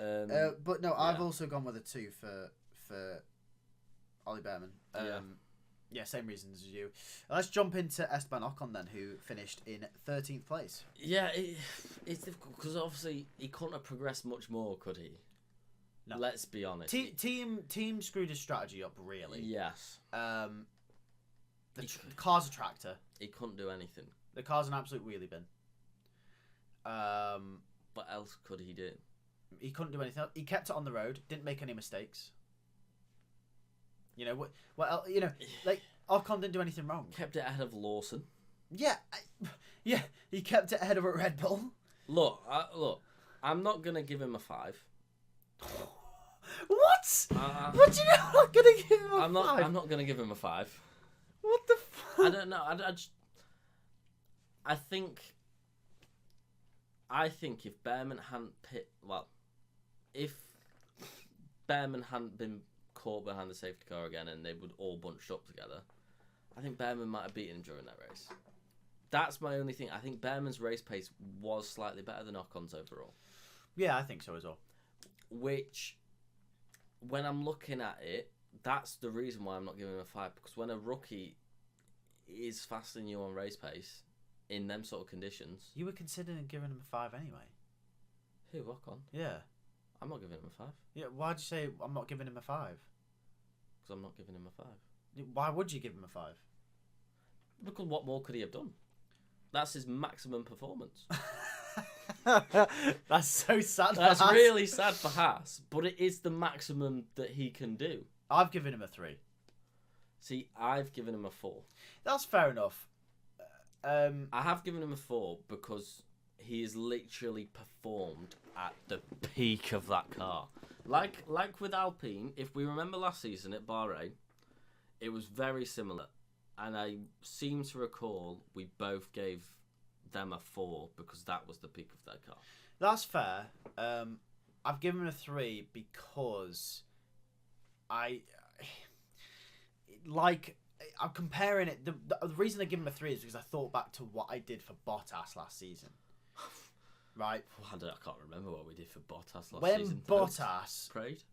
A: But no, I've also gone with a 2 for Ollie Behrman. Yeah, same reasons as you. Let's jump into Esteban Ocon then, who finished in 13th place.
B: Yeah, it's difficult because obviously he couldn't have progressed much more, could he?
A: No.
B: Let's be honest.
A: Team screwed his strategy up, really.
B: Yes.
A: The car's a tractor.
B: He couldn't do anything.
A: The car's an absolute wheelie bin.
B: What else could he do?
A: He couldn't do anything else. He kept it on the road. Didn't make any mistakes. You know what else, you know, like Ocon didn't do anything wrong.
B: Kept it ahead of Lawson.
A: Yeah, he kept it ahead of a Red Bull.
B: Look, I'm not gonna give him a 5.
A: What? What do you know? I'm not gonna give him a 5.
B: I'm not gonna give him a 5.
A: What the fuck?
B: I don't know. I think if Behrman hadn't if Behrman hadn't been caught behind the safety car again and they would all bunched up together, I think Behrman might have beaten him during that race. That's my only thing. I think Behrman's race pace was slightly better than Ocon's overall.
A: Yeah, I think so as well.
B: Which, when I'm looking at it, that's the reason why I'm not giving him a 5, because when a rookie is faster than you on race pace in them sort of conditions...
A: You were considering giving him a 5 anyway.
B: Who, Ocon?
A: Yeah.
B: I'm not giving him a 5.
A: Yeah, why'd you say I'm not giving him a 5?
B: Because I'm not giving him a 5.
A: Why would you give him a 5?
B: Because what more could he have done? That's his maximum performance.
A: That's so sad.
B: That's really sad for Haas, but it is the maximum that he can do.
A: I've given him a 3.
B: See, I've given him a 4.
A: That's fair enough.
B: I have given him a 4 because he has literally performed at the peak of that car. Like with Alpine, if we remember last season at Bahrain, it was very similar. And I seem to recall we both gave them a 4 because that was the peak of their car.
A: That's fair. I've given him a 3 because I'm comparing it. The reason I give him a 3 is because I thought back to what I did for Bottas last season. Right?
B: I can't remember what we did for Bottas last
A: When
B: season.
A: Bottas
B: prayed,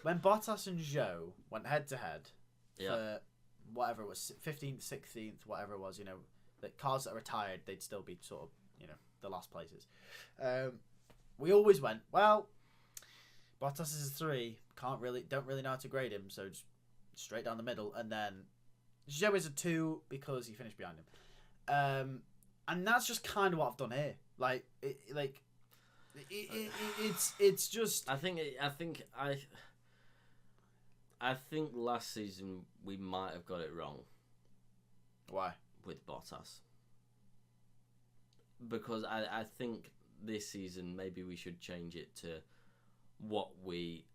A: when Bottas and Zhou went head to head
B: yeah,
A: for whatever it was, 15th, 16th, whatever it was, you know, the cars that are retired, they'd still be sort of, you know, the last places. We always went, well, Bottas is a 3, don't really know how to grade him, so just straight down the middle, and then Zhou is a 2 because he finished behind him. And that's just kind of what I've done here. It's just.
B: I think last season we might have got it wrong.
A: Why?
B: With Bottas. Because I think this season maybe we should change it to what we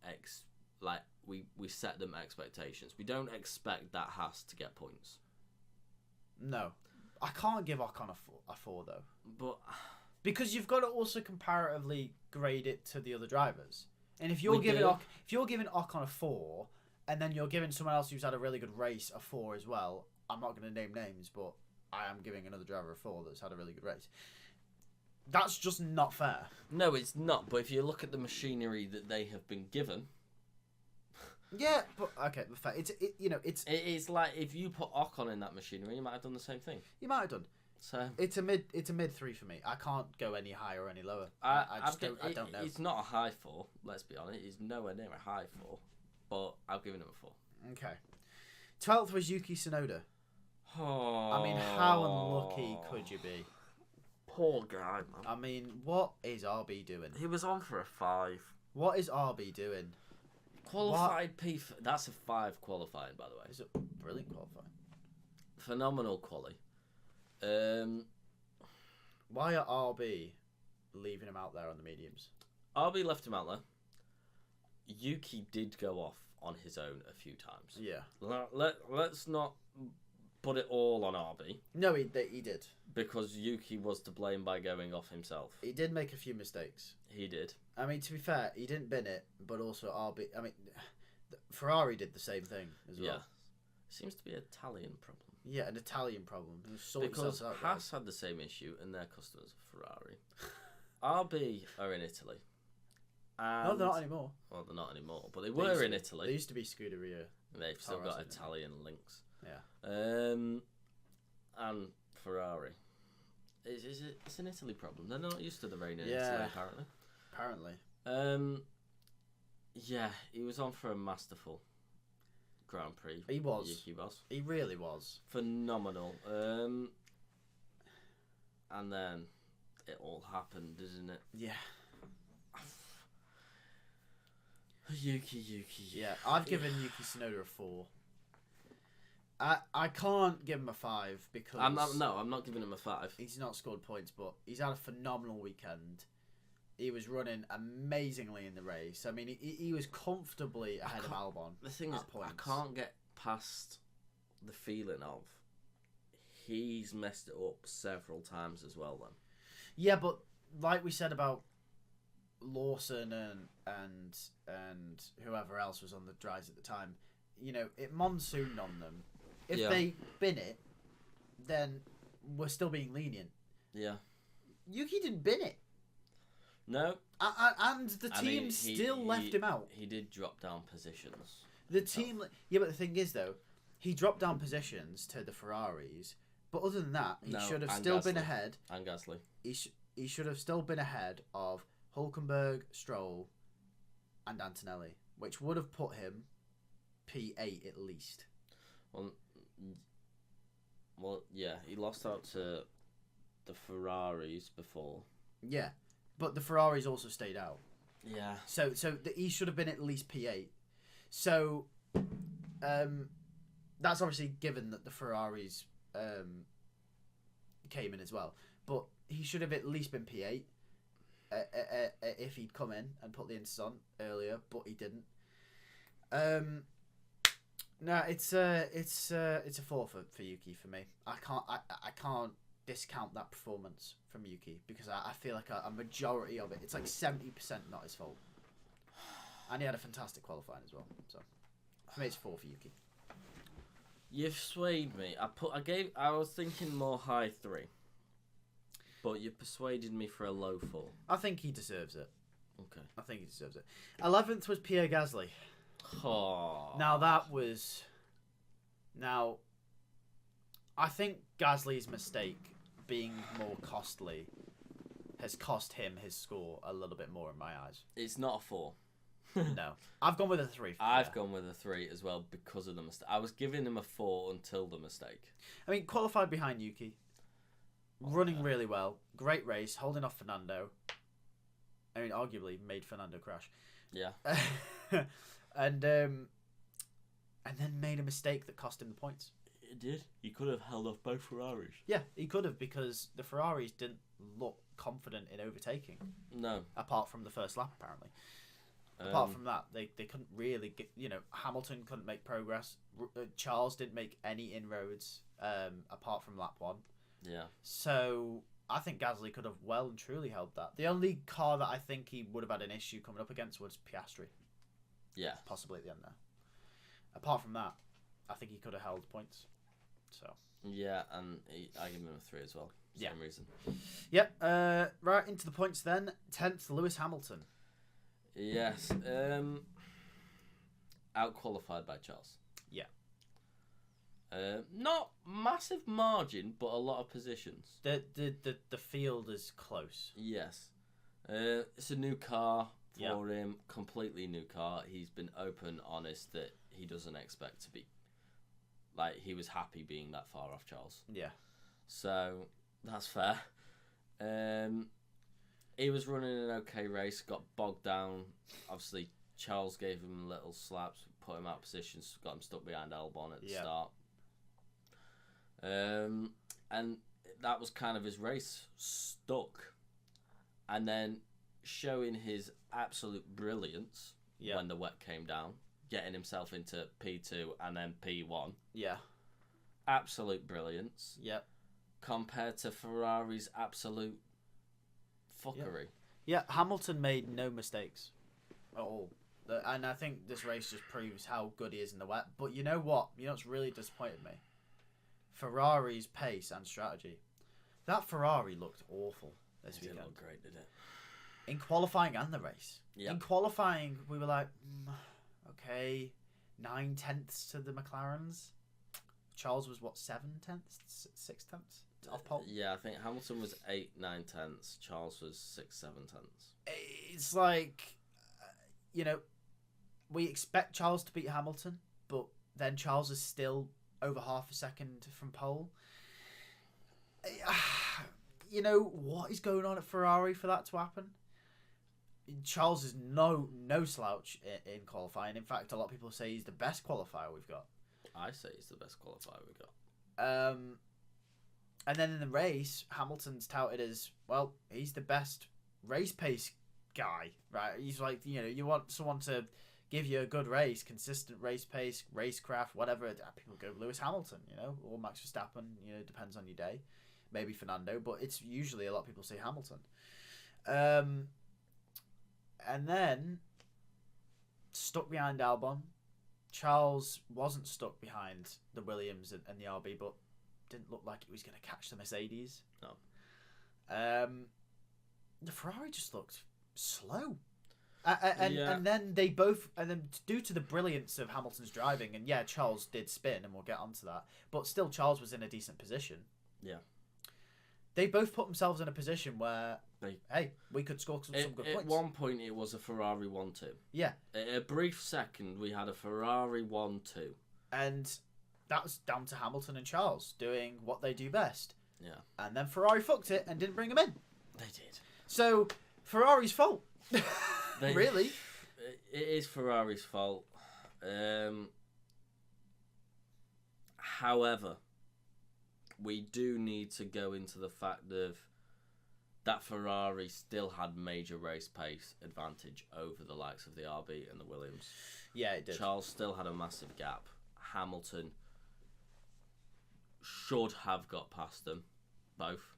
B: set them expectations. We don't expect that Haas to get points.
A: No. I can't give Ocon a 4 though.
B: But
A: because you've got to also comparatively grade it to the other drivers. And if you're giving Ocon a 4 and then you're giving someone else who's had a really good race a 4 as well, I'm not going to name names, but I am giving another driver a 4 that's had a really good race. That's just not fair.
B: No, it's not. But if you look at the machinery that they have been given,
A: yeah, but okay, fair. It's
B: like if you put Ocon in that machinery, you might have done the same thing.
A: You might have done.
B: So
A: it's a mid 3 for me. I can't go any higher or any lower. I don't know.
B: It's not a high 4. Let's be honest. It's nowhere near a high 4. But I've given him a 4.
A: Okay. 12th was Yuki Tsunoda.
B: Oh.
A: I mean, how unlucky could you be?
B: Poor guy, man.
A: I mean, what is RB doing?
B: He was on for a 5.
A: What is RB doing?
B: Qualified P. That's a 5 qualifying, by the way.
A: It's a brilliant qualifying.
B: Phenomenal quali.
A: Why are RB leaving him out there on the mediums?
B: RB left him out there. Yuki did go off on his own a few times.
A: Yeah.
B: Let's not put it all on RB.
A: No, he did.
B: Because Yuki was to blame by going off himself.
A: He did make a few mistakes.
B: He did.
A: I mean, to be fair, he didn't bin it, but also RB... I mean, Ferrari did the same thing as well.
B: Yeah. Seems to be an Italian problem.
A: Yeah, an Italian problem.
B: Because Haas had the same issue, and their customers are Ferrari. RB are in Italy.
A: No, they're not anymore.
B: Well, they're not anymore, but they were in Italy.
A: They used to be Scuderia.
B: They've still got Italian links.
A: Yeah.
B: And Ferrari. It's an Italy problem. They're not used to the rain in Italy, apparently. Yeah, he was on for a masterful Grand Prix.
A: He was.
B: Yuki was.
A: He really was.
B: Phenomenal. And then it all happened, isn't it?
A: Yeah.
B: Yuki.
A: Yeah, I've given Yuki Tsunoda a 4. I can't give him a 5 because
B: I'm not giving him a 5.
A: He's not scored points, but he's had a phenomenal weekend. He was running amazingly in the race. I mean, he was comfortably ahead of Albon.
B: The thing is, I can't get past the feeling of he's messed it up several times as well. Then,
A: yeah, but like we said about Lawson and whoever else was on the drives at the time, you know, it monsooned on them. If they bin it, then we're still being lenient.
B: Yeah.
A: Yuki didn't bin it.
B: No.
A: And the team still left him out.
B: He did drop down positions.
A: The team... Yeah, but the thing is, though, he dropped down positions to the Ferraris, but other than that, he should have still been ahead.
B: And Gasly.
A: He should have still been ahead of Hülkenberg, Stroll, and Antonelli, which would have put him P8 at least.
B: Well, yeah, he lost out to the Ferraris before.
A: Yeah, but the Ferraris also stayed out.
B: Yeah.
A: So he should have been at least P8. So, that's obviously given that the Ferraris came in as well. But he should have at least been P8 if he'd come in and put the inters on earlier, but he didn't. No, it's a 4 for Yuki for me. I can't discount that performance from Yuki because I feel like a majority of it, it's like 70% not his fault. And he had a fantastic qualifying as well. So for me, it's 4 for Yuki.
B: You've swayed me. I was thinking more high 3, but you persuaded me for a low 4.
A: I think he deserves it.
B: Okay.
A: I think he deserves it. 11th was Pierre Gasly.
B: Oh.
A: Now that was... Now, I think Gasly's mistake being more costly has cost him his score a little bit more in my eyes.
B: It's not a 4.
A: No. I've gone with a 3.
B: I've gone with a 3 as well because of the mistake. I was giving him a 4 until the mistake.
A: I mean, qualified behind Yuki. Running really well. Great race. Holding off Fernando. I mean, arguably made Fernando crash.
B: Yeah.
A: And then made a mistake that cost him the points.
B: It did. He could have held off both Ferraris.
A: Yeah, he could have because the Ferraris didn't look confident in overtaking.
B: No.
A: Apart from the first lap, apparently. Apart from that, they couldn't really get... You know, Hamilton couldn't make progress. Charles didn't make any inroads apart from lap 1.
B: Yeah.
A: So I think Gasly could have well and truly held that. The only car that I think he would have had an issue coming up against was Piastri.
B: Yeah.
A: Possibly at the end there. Apart from that, I think he could have held points. So.
B: Yeah, and I give him a 3 as well. Same reason.
A: Yep. Right, into the points then. 10th, Lewis Hamilton.
B: Yes. Out-qualified by Charles.
A: Yeah.
B: Not massive margin, but a lot of positions.
A: The field is close.
B: Yes. It's a new car for him. Completely new car. He's been open, honest that he doesn't expect to be... Like, he was happy being that far off Charles.
A: Yeah.
B: So, that's fair. He was running an okay race, got bogged down. Obviously, Charles gave him little slaps, put him out of positions, got him stuck behind Albon at the start. And that was kind of his race, stuck. And then showing his absolute brilliance when the wet came down, getting himself into P2 and then P1.
A: Yeah.
B: Absolute brilliance.
A: Yep.
B: Compared to Ferrari's absolute fuckery.
A: Yeah, Hamilton made no mistakes at all. And I think this race just proves how good he is in the wet. But you know what? You know what's really disappointed me? Ferrari's pace and strategy. That Ferrari looked awful this weekend.
B: Didn't look great, did it?
A: In qualifying and the race.
B: Yep.
A: In qualifying, we were like, okay, 9/10 to the McLarens. Charles was what, 7/10, 6/10 off pole?
B: Yeah, I think Hamilton was 8 9/10. Charles was 6 7/10.
A: It's like, we expect Charles to beat Hamilton, but then Charles is still over half a second from pole. What is going on at Ferrari for that to happen? Charles is no slouch in qualifying. In fact, a lot of people say he's the best qualifier we've got.
B: I say he's the best qualifier we've got.
A: And then in the race, Hamilton's touted as, well, he's the best race pace guy, right? He's like, you want someone to give you a good race, consistent race pace, racecraft, whatever. People go Lewis Hamilton, or Max Verstappen, depends on your day. Maybe Fernando, but it's usually a lot of people say Hamilton. And then, stuck behind Albon. Charles wasn't stuck behind the Williams and the RB, but didn't look like he was going to catch the Mercedes.
B: No.
A: The Ferrari just looked slow. And then due to the brilliance of Hamilton's driving, and Charles did spin, and we'll get onto that, but still Charles was in a decent position.
B: Yeah.
A: They both put themselves in a position where, we could score some good points.
B: At one point, it was a Ferrari 1-2.
A: Yeah.
B: A brief second, we had a Ferrari 1-2.
A: And that was down to Hamilton and Charles doing what they do best.
B: Yeah.
A: And then Ferrari fucked it and didn't bring him in.
B: They did.
A: So, Ferrari's fault. Really?
B: It is Ferrari's fault. However, we do need to go into the fact of that Ferrari still had major race pace advantage over the likes of the RB and the Williams.
A: Yeah, it did.
B: Charles still had a massive gap. Hamilton should have got past them, both.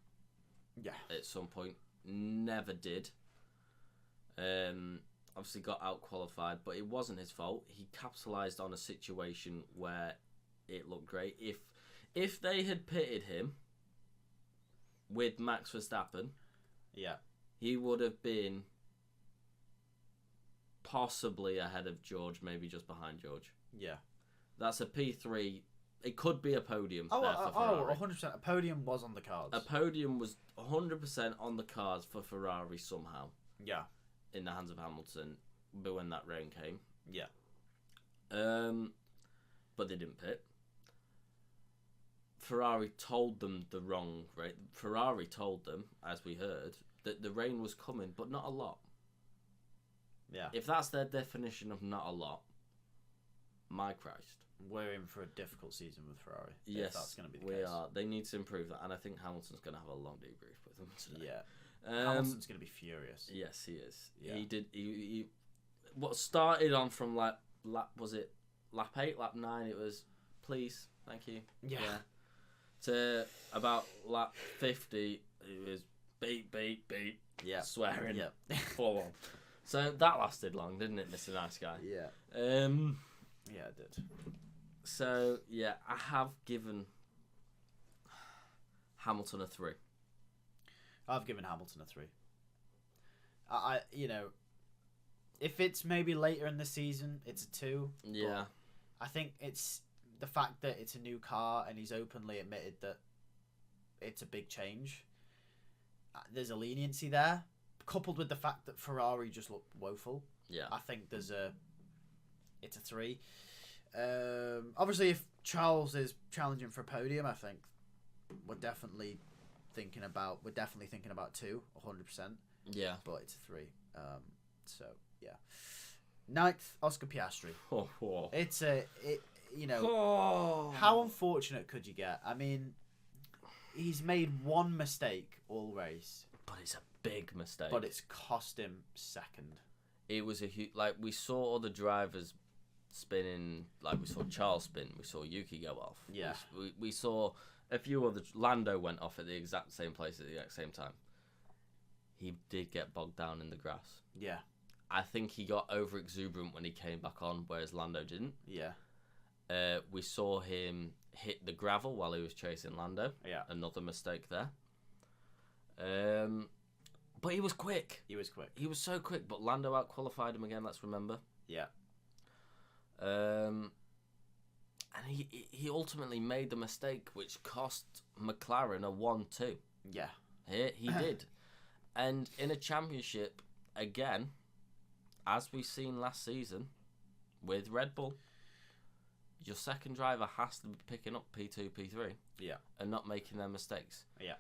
A: Yeah.
B: At some point. Never did. Obviously got out-qualified, but it wasn't his fault. He capitalised on a situation where it looked great. If they had pitted him with Max Verstappen, he would have been possibly ahead of George, maybe just behind George.
A: Yeah.
B: That's a P3. It could be a podium for Ferrari.
A: 100%. A podium was on the cards.
B: A podium was 100% on the cards for Ferrari somehow.
A: Yeah.
B: In the hands of Hamilton, but when that rain came.
A: Yeah.
B: But they didn't pit. Ferrari told them the wrong rate. Ferrari told them, as we heard, that the rain was coming, but not a lot.
A: Yeah.
B: If that's their definition of not a lot, my Christ.
A: We're in for a difficult season with Ferrari.
B: Yes,
A: if that's going to be the
B: we
A: case.
B: are. They need to improve that, and I think Hamilton's going to have a long debrief with them today.
A: Yeah. Hamilton's going to be furious.
B: Yes, he is.
A: Yeah.
B: He did. He what started on from lap was it lap 8, lap 9? It was please, thank you.
A: Yeah.
B: To about lap 50, it was beep beep beep.
A: Yeah.
B: Swearing.
A: Yeah.
B: Full on. So that lasted long, didn't it, Mr. Nice Guy?
A: Yeah. Yeah, it did.
B: So yeah, I have given Hamilton a 3.
A: I've given Hamilton a 3. I if it's maybe later in the season, it's a 2.
B: Yeah.
A: I think it's the fact that it's a new car and he's openly admitted that it's a big change. There's a leniency there, coupled with the fact that Ferrari just looked woeful.
B: Yeah.
A: I think it's a 3. Obviously, if Charles is challenging for a podium, I think we're definitely thinking about 2, 100%.
B: Yeah.
A: But it's a 3. So yeah. 9th, Oscar Piastri.
B: Oh.
A: How unfortunate could you get? I mean, he's made one mistake all race,
B: but it's a big mistake.
A: But it's cost him second.
B: It was a huge. Like, we saw other drivers spinning. Like, we saw Charles spin. We saw Yuki go off.
A: Yeah.
B: We saw a few other. Lando went off at the exact same place at the exact same time. He did get bogged down in the grass.
A: Yeah.
B: I think he got over exuberant when he came back on, whereas Lando didn't.
A: Yeah.
B: We saw him hit the gravel while he was chasing Lando.
A: Yeah.
B: Another mistake there. But he was quick.
A: He was quick.
B: He was so quick, but Lando out-qualified him again, let's remember.
A: Yeah.
B: And he ultimately made the mistake which cost McLaren a 1-2.
A: Yeah.
B: He did. And in a championship, again, as we've seen last season with Red Bull, your second driver has to be picking up P2, P3.
A: Yeah.
B: And not making their mistakes.
A: Yeah.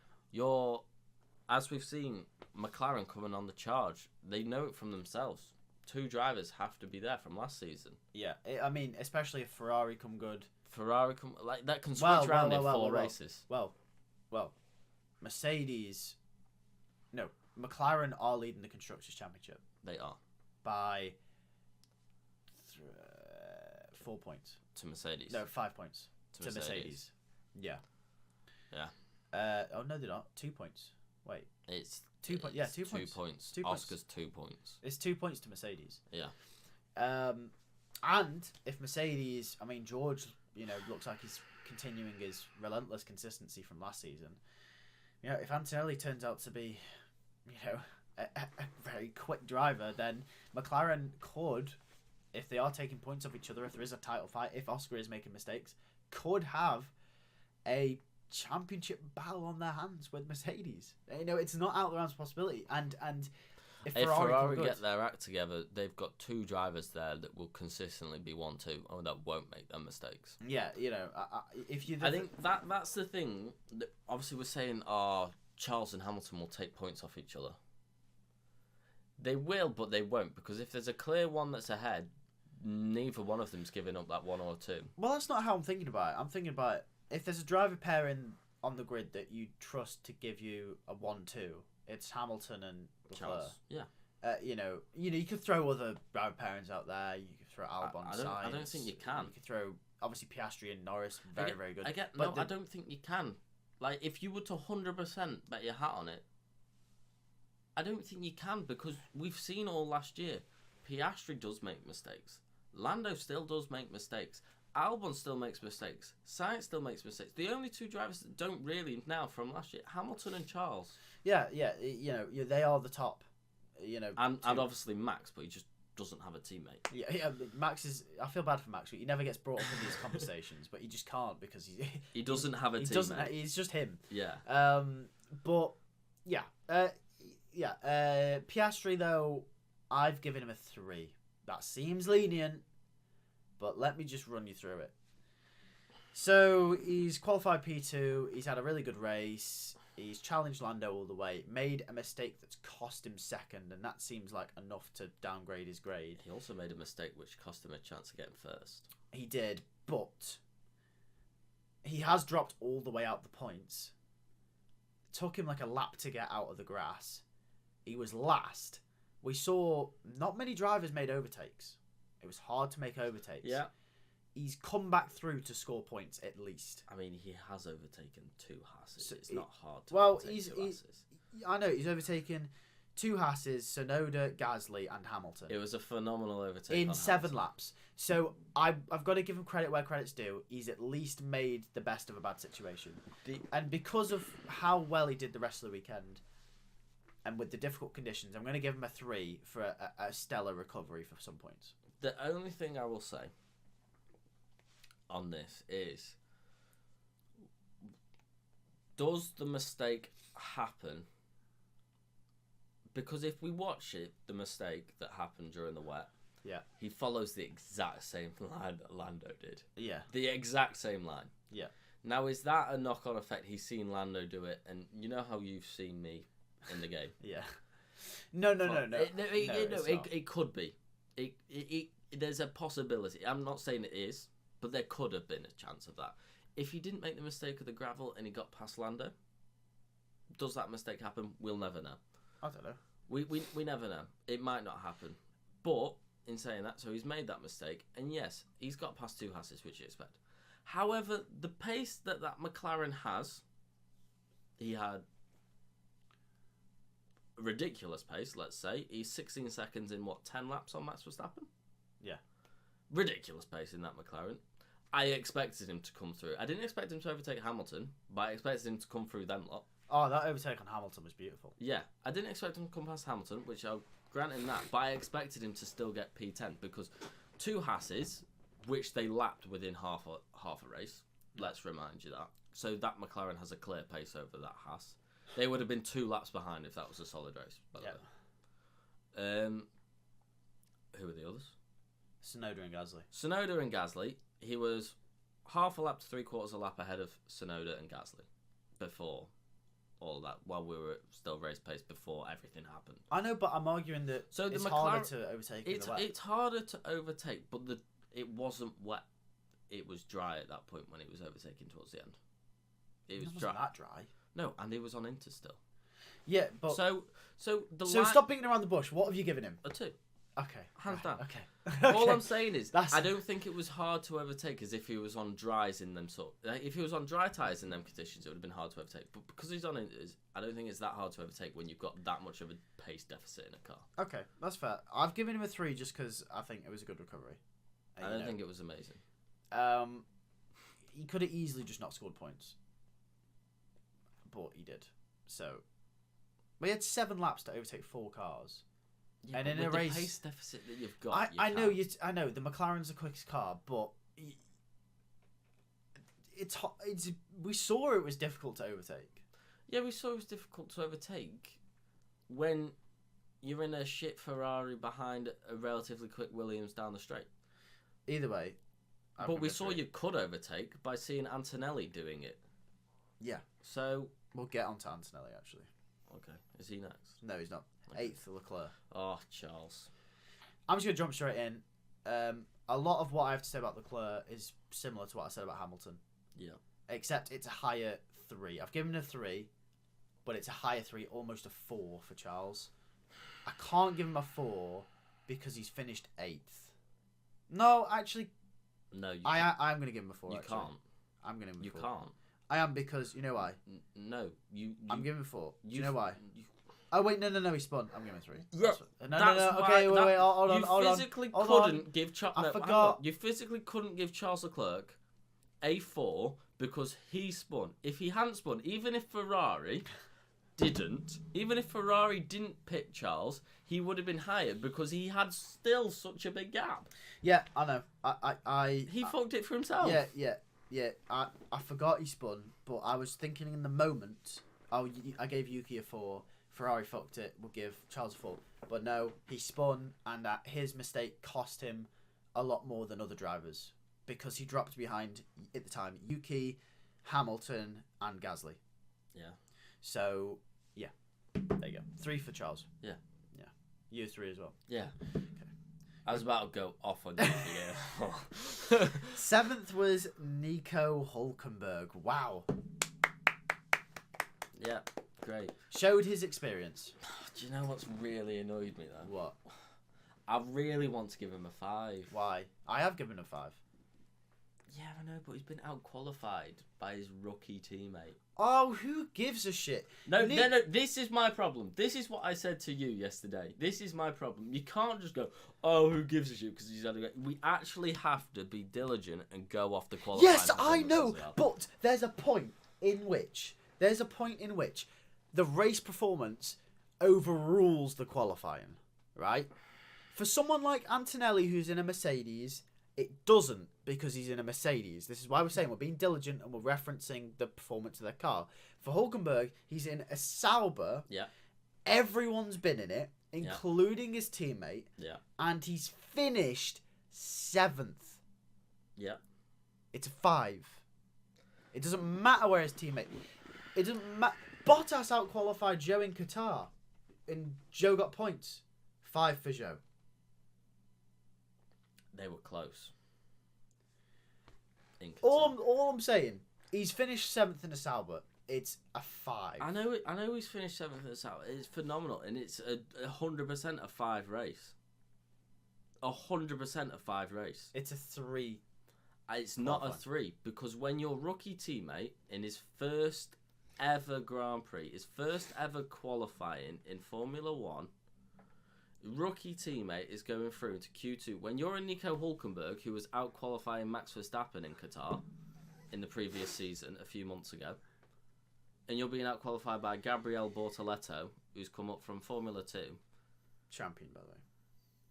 B: As we've seen, McLaren coming on the charge, they know it from themselves. 2 drivers have to be there from last season.
A: Yeah. I mean, especially if Ferrari come good.
B: That can switch around in 4 races.
A: Well, Mercedes... No, McLaren are leading the Constructors' Championship.
B: They are.
A: By 4 points.
B: To Mercedes.
A: No, 5 points. To Mercedes. Yeah. Oh, no, they're not. 2 points. Wait.
B: It's
A: 2 points. Yeah, 2 points.
B: 2 points.
A: 2 points.
B: Oscar's 2 points.
A: It's 2 points to Mercedes.
B: Yeah.
A: And if Mercedes, I mean, George, looks like he's continuing his relentless consistency from last season. If Antonelli turns out to be, a very quick driver, then McLaren could, if they are taking points off each other, if there is a title fight, if Oscar is making mistakes, could have a championship battle on their hands with Mercedes. It's not out of the realms of possibility. And if Ferrari
B: get their act together, they've got 2 drivers there that will consistently be 1-2, or that won't make their mistakes.
A: Yeah, if you.
B: I think that's the thing. That obviously, we're saying, Charles and Hamilton will take points off each other. They will, but they won't, because if there's a clear one that's ahead, neither one of them's giving up that 1 or 2.
A: Well, that's not how I'm thinking about it. I'm thinking about if there's a driver pairing on the grid that you trust to give you a 1-2, it's Hamilton and Leclerc.
B: Charles. Yeah.
A: You could throw other driver pairings out there. You could throw Albon.
B: I don't think you can.
A: You could throw obviously Piastri and Norris. Very good.
B: I don't think you can. Like, if you were to 100% bet your hat on it, I don't think you can, because we've seen all last year. Piastri does make mistakes. Lando still does make mistakes. Albon still makes mistakes. Sainz still makes mistakes. The only 2 drivers that don't really now from last year, Hamilton and Charles.
A: Yeah. They are the top.
B: And obviously Max, but he just doesn't have a teammate.
A: Yeah. Max is. I feel bad for Max. He never gets brought up in these conversations, but he just can't because
B: he doesn't have a teammate.
A: He's just him.
B: Yeah.
A: But yeah. Piastri though, I've given him a 3. That seems lenient, but let me just run you through it. So he's qualified P2. He's had a really good race. He's challenged Lando all the way. Made a mistake that's cost him second, and that seems like enough to downgrade his grade.
B: He also made a mistake which cost him a chance of getting first.
A: He did, but he has dropped all the way out the points. It took him like a lap to get out of the grass. He was last. We saw not many drivers made overtakes. It was hard to make overtakes.
B: Yeah.
A: He's come back through to score points at least.
B: I mean, he has overtaken 2 Hasses. So it's not hard to overtake 2 Hasses.
A: I know, he's overtaken 2 Hasses, Tsunoda, Gasly and Hamilton.
B: It was a phenomenal overtake
A: in
B: on
A: 7
B: Hamilton.
A: laps. So I've got to give him credit where credit's due. He's at least made the best of a bad situation. And because of how well he did the rest of the weekend, and with the difficult conditions, I'm going to give him a 3 for a stellar recovery for some points.
B: The only thing I will say on this is, does the mistake happen? Because if we watch it, the mistake that happened during the wet, he follows the exact same line that Lando did.
A: Yeah.
B: The exact same line.
A: Yeah.
B: Now, is that a knock-on effect? He's seen Lando do it, and you know how you've seen me in the game.
A: Yeah. No.
B: It could be. There's a possibility. I'm not saying it is, but there could have been a chance of that. If he didn't make the mistake of the gravel and he got past Lando, does that mistake happen? We'll never know.
A: I don't know.
B: We never know. It might not happen. But in saying that, so he's made that mistake, and yes, he's got past 2 Hasses, which you expect. However, the pace that McLaren has, he had ridiculous pace, let's say. He's 16 seconds in, 10 laps on Max Verstappen?
A: Yeah.
B: Ridiculous pace in that McLaren. I expected him to come through. I didn't expect him to overtake Hamilton, but I expected him to come through them lot.
A: Oh, that overtake on Hamilton was beautiful.
B: Yeah, I didn't expect him to come past Hamilton, which I'll grant him that, but I expected him to still get P10 because 2 Hasses, which they lapped within half a race, let's remind you that. So that McLaren has a clear pace over that Haas. They would have been 2 laps behind if that was a solid race, by the way. Who are the others?
A: Tsunoda and Gasly.
B: Tsunoda and Gasly. He was half a lap to 3/4 a lap ahead of Tsunoda and Gasly before all that, while we were still race pace before everything happened.
A: I know, but I'm arguing that
B: so
A: it's harder to overtake.
B: It's harder to overtake, but it wasn't wet. It was dry at that point when it was overtaking towards the end. It was dry.
A: That dry.
B: No, and he was on Inter still.
A: Yeah, but
B: so
A: stop beating around the bush. What have you given him?
B: A 2.
A: Okay,
B: hands down.
A: Okay.
B: All I'm saying is, I don't think it was hard to overtake as if he was on dries in them if he was on dry tyres in them conditions, it would have been hard to overtake. But because he's on Inters, I don't think it's that hard to overtake when you've got that much of a pace deficit in a car.
A: Okay, that's fair. I've given him a 3 just because I think it was a good recovery.
B: I don't think it was amazing.
A: He could have easily just not scored points, but he did. So, we had 7 laps to overtake 4 cars.
B: Yeah,
A: and in
B: with
A: a race,
B: the pace deficit that you've got,
A: I know the McLaren's the quickest car, but we saw it was difficult to overtake.
B: Yeah, we saw it was difficult to overtake when you're in a shit Ferrari behind a relatively quick Williams down the straight.
A: Either way,
B: but we saw you could overtake by seeing Antonelli doing it.
A: Yeah.
B: So
A: we'll get on to Antonelli actually.
B: Okay, is he next?
A: No, he's not. 8th, Leclerc.
B: Oh, Charles.
A: I'm just going to jump straight in. A lot of what I have to say about Leclerc is similar to what I said about Hamilton.
B: Yeah.
A: Except it's a higher 3. I've given him a 3, but it's a higher 3, almost a 4 for Charles. I can't give him a 4 because he's finished 8th. No, actually...
B: No,
A: I'm going to give him a 4,
B: You
A: actually.
B: can't.
A: I'm going to give him a 4.
B: You can't.
A: I am because, you know why?
B: No, you...
A: I'm giving him a 4. Do you know why? Oh, wait, no, he spun. I'm giving him 3.
B: Yeah.
A: No. Okay, wait, hold on.
B: You physically couldn't give
A: I forgot.
B: You physically couldn't give Charles Leclerc a 4 because he spun. If he hadn't spun, even if Ferrari didn't pit Charles, he would have been higher because he had still such a big gap.
A: Yeah, I know.
B: He fucked it for himself.
A: Yeah. I forgot he spun, but I was thinking in the moment, I gave Yuki a 4. Ferrari fucked it, we'll give Charles a 4. But no, he spun, and his mistake cost him a lot more than other drivers because he dropped behind, at the time, Yuki, Hamilton, and Gasly.
B: Yeah.
A: So, yeah. There you go. 3 for Charles.
B: Yeah.
A: You 3 as well.
B: Yeah.
A: Okay.
B: I was about to go off on you.
A: 7th was Nico Hülkenberg. Wow.
B: Yeah. Great.
A: Showed his experience.
B: Do you know what's really annoyed me though?
A: What?
B: I really want to give him a 5.
A: Why? I have given him a 5.
B: Yeah, I know, but he's been out-qualified by his rookie teammate.
A: Oh, who gives a shit?
B: No, this is my problem. This is what I said to you yesterday. This is my problem. You can't just go, oh, who gives a shit because he's had a... We actually have to be diligent and go off the qualifying.
A: Yes, I know, but there's a point in which the race performance overrules the qualifying, right? For someone like Antonelli, who's in a Mercedes, it doesn't, because he's in a Mercedes. This is why we're saying we're being diligent and we're referencing the performance of their car. For Hülkenberg, he's in a Sauber.
B: Yeah.
A: Everyone's been in it, including his teammate.
B: Yeah.
A: And he's finished 7th.
B: Yeah.
A: It's a 5. It doesn't matter where his teammate... It doesn't matter... Bottas out-qualified Joe in Qatar. And Joe got points. 5 for Joe.
B: They were close.
A: All I'm saying, he's finished 7th in the Sauber. It's a 5.
B: I know he's finished 7th in the Sauber. It's phenomenal, and it's a 100% a 5 race. 100% a 5 race.
A: It's a 3.
B: It's not a 3, because when your rookie teammate in his first ever Grand Prix, his first ever qualifying in Formula 1. Rookie teammate is going through into Q2. When you're a Nico Hülkenberg, who was out qualifying Max Verstappen in Qatar in the previous season a few months ago, and you're being out qualified by Gabriele Bortoleto, who's come up from Formula 2.
A: Champion, by the way.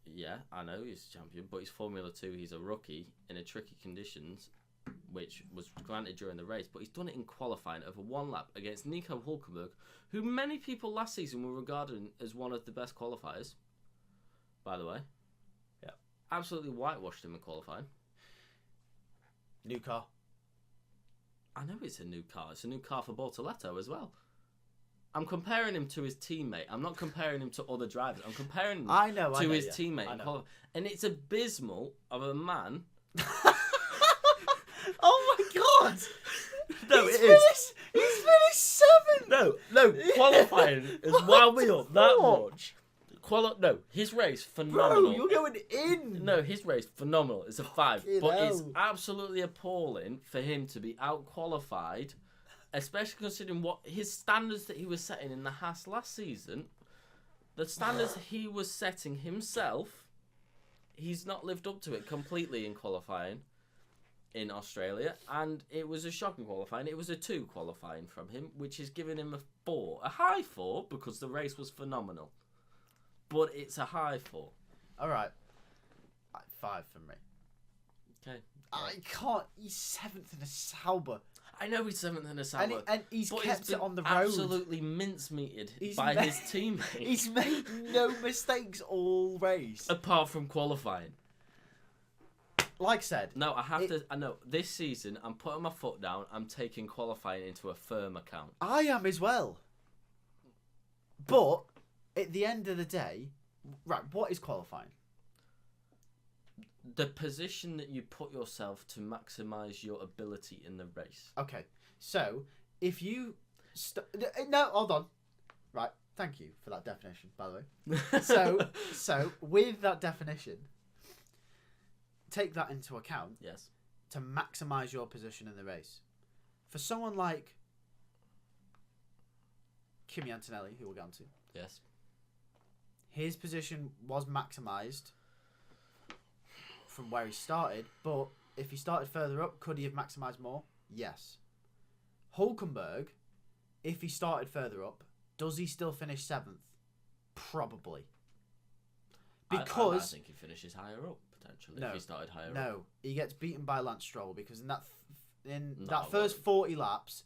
B: Yeah, I know he's champion, but he's Formula 2. He's a rookie in a tricky conditions, which was granted during the race, but he's done it in qualifying over one lap against Nico Hülkenberg, who many people last season were regarding as one of the best qualifiers, by the way.
A: Yeah.
B: Absolutely whitewashed him in qualifying.
A: New car.
B: I know it's a new car. It's a new car for Bortoleto as well. I'm comparing him to his teammate. I'm not comparing him to other drivers. I'm comparing him to his teammate. And it's abysmal of a man.
A: Oh my god!
B: No, it is.
A: He's finished 7th!
B: No, qualifying has wound me up that much. No, his race, phenomenal.
A: Bro, you're going in!
B: No, his race, phenomenal. It's a 5.
A: Fucking
B: but
A: hell.
B: It's absolutely appalling for him to be out-qualified, especially considering what his standards that he was setting in the Haas last season. The standards he was setting himself, he's not lived up to it completely in qualifying in Australia, and it was a shocking qualifying. It was a 2 qualifying from him, which is giving him a 4. A high 4, because the race was phenomenal. But it's a high 4.
A: Alright. 5 for me.
B: Okay.
A: I can't. He's 7th in a Sauber.
B: I know he's 7th in a Sauber.
A: And he's kept it on the road.
B: Absolutely mincemeated by his teammates.
A: He's made no mistakes all race.
B: Apart from qualifying.
A: Like I said.
B: No, I know. This season, I'm putting my foot down. I'm taking qualifying into a firm account.
A: I am as well. But, at the end of the day, right, what is qualifying?
B: The position that you put yourself to maximise your ability in the race.
A: Okay, so, if you... No, hold on. Right, thank you for that definition, by the way. So, with that definition, take that into account.
B: Yes.
A: To maximise your position in the race. For someone like Kimi Antonelli, who we'll get on to.
B: Yes.
A: His position was maximised from where he started, but if he started further up, could he have maximised more? Yes. Hülkenberg, if he started further up, does he still finish 7th? Probably. Because
B: I think he finishes higher up potentially if he started higher up.
A: No, he gets beaten by Lance Stroll because in that first 40 laps,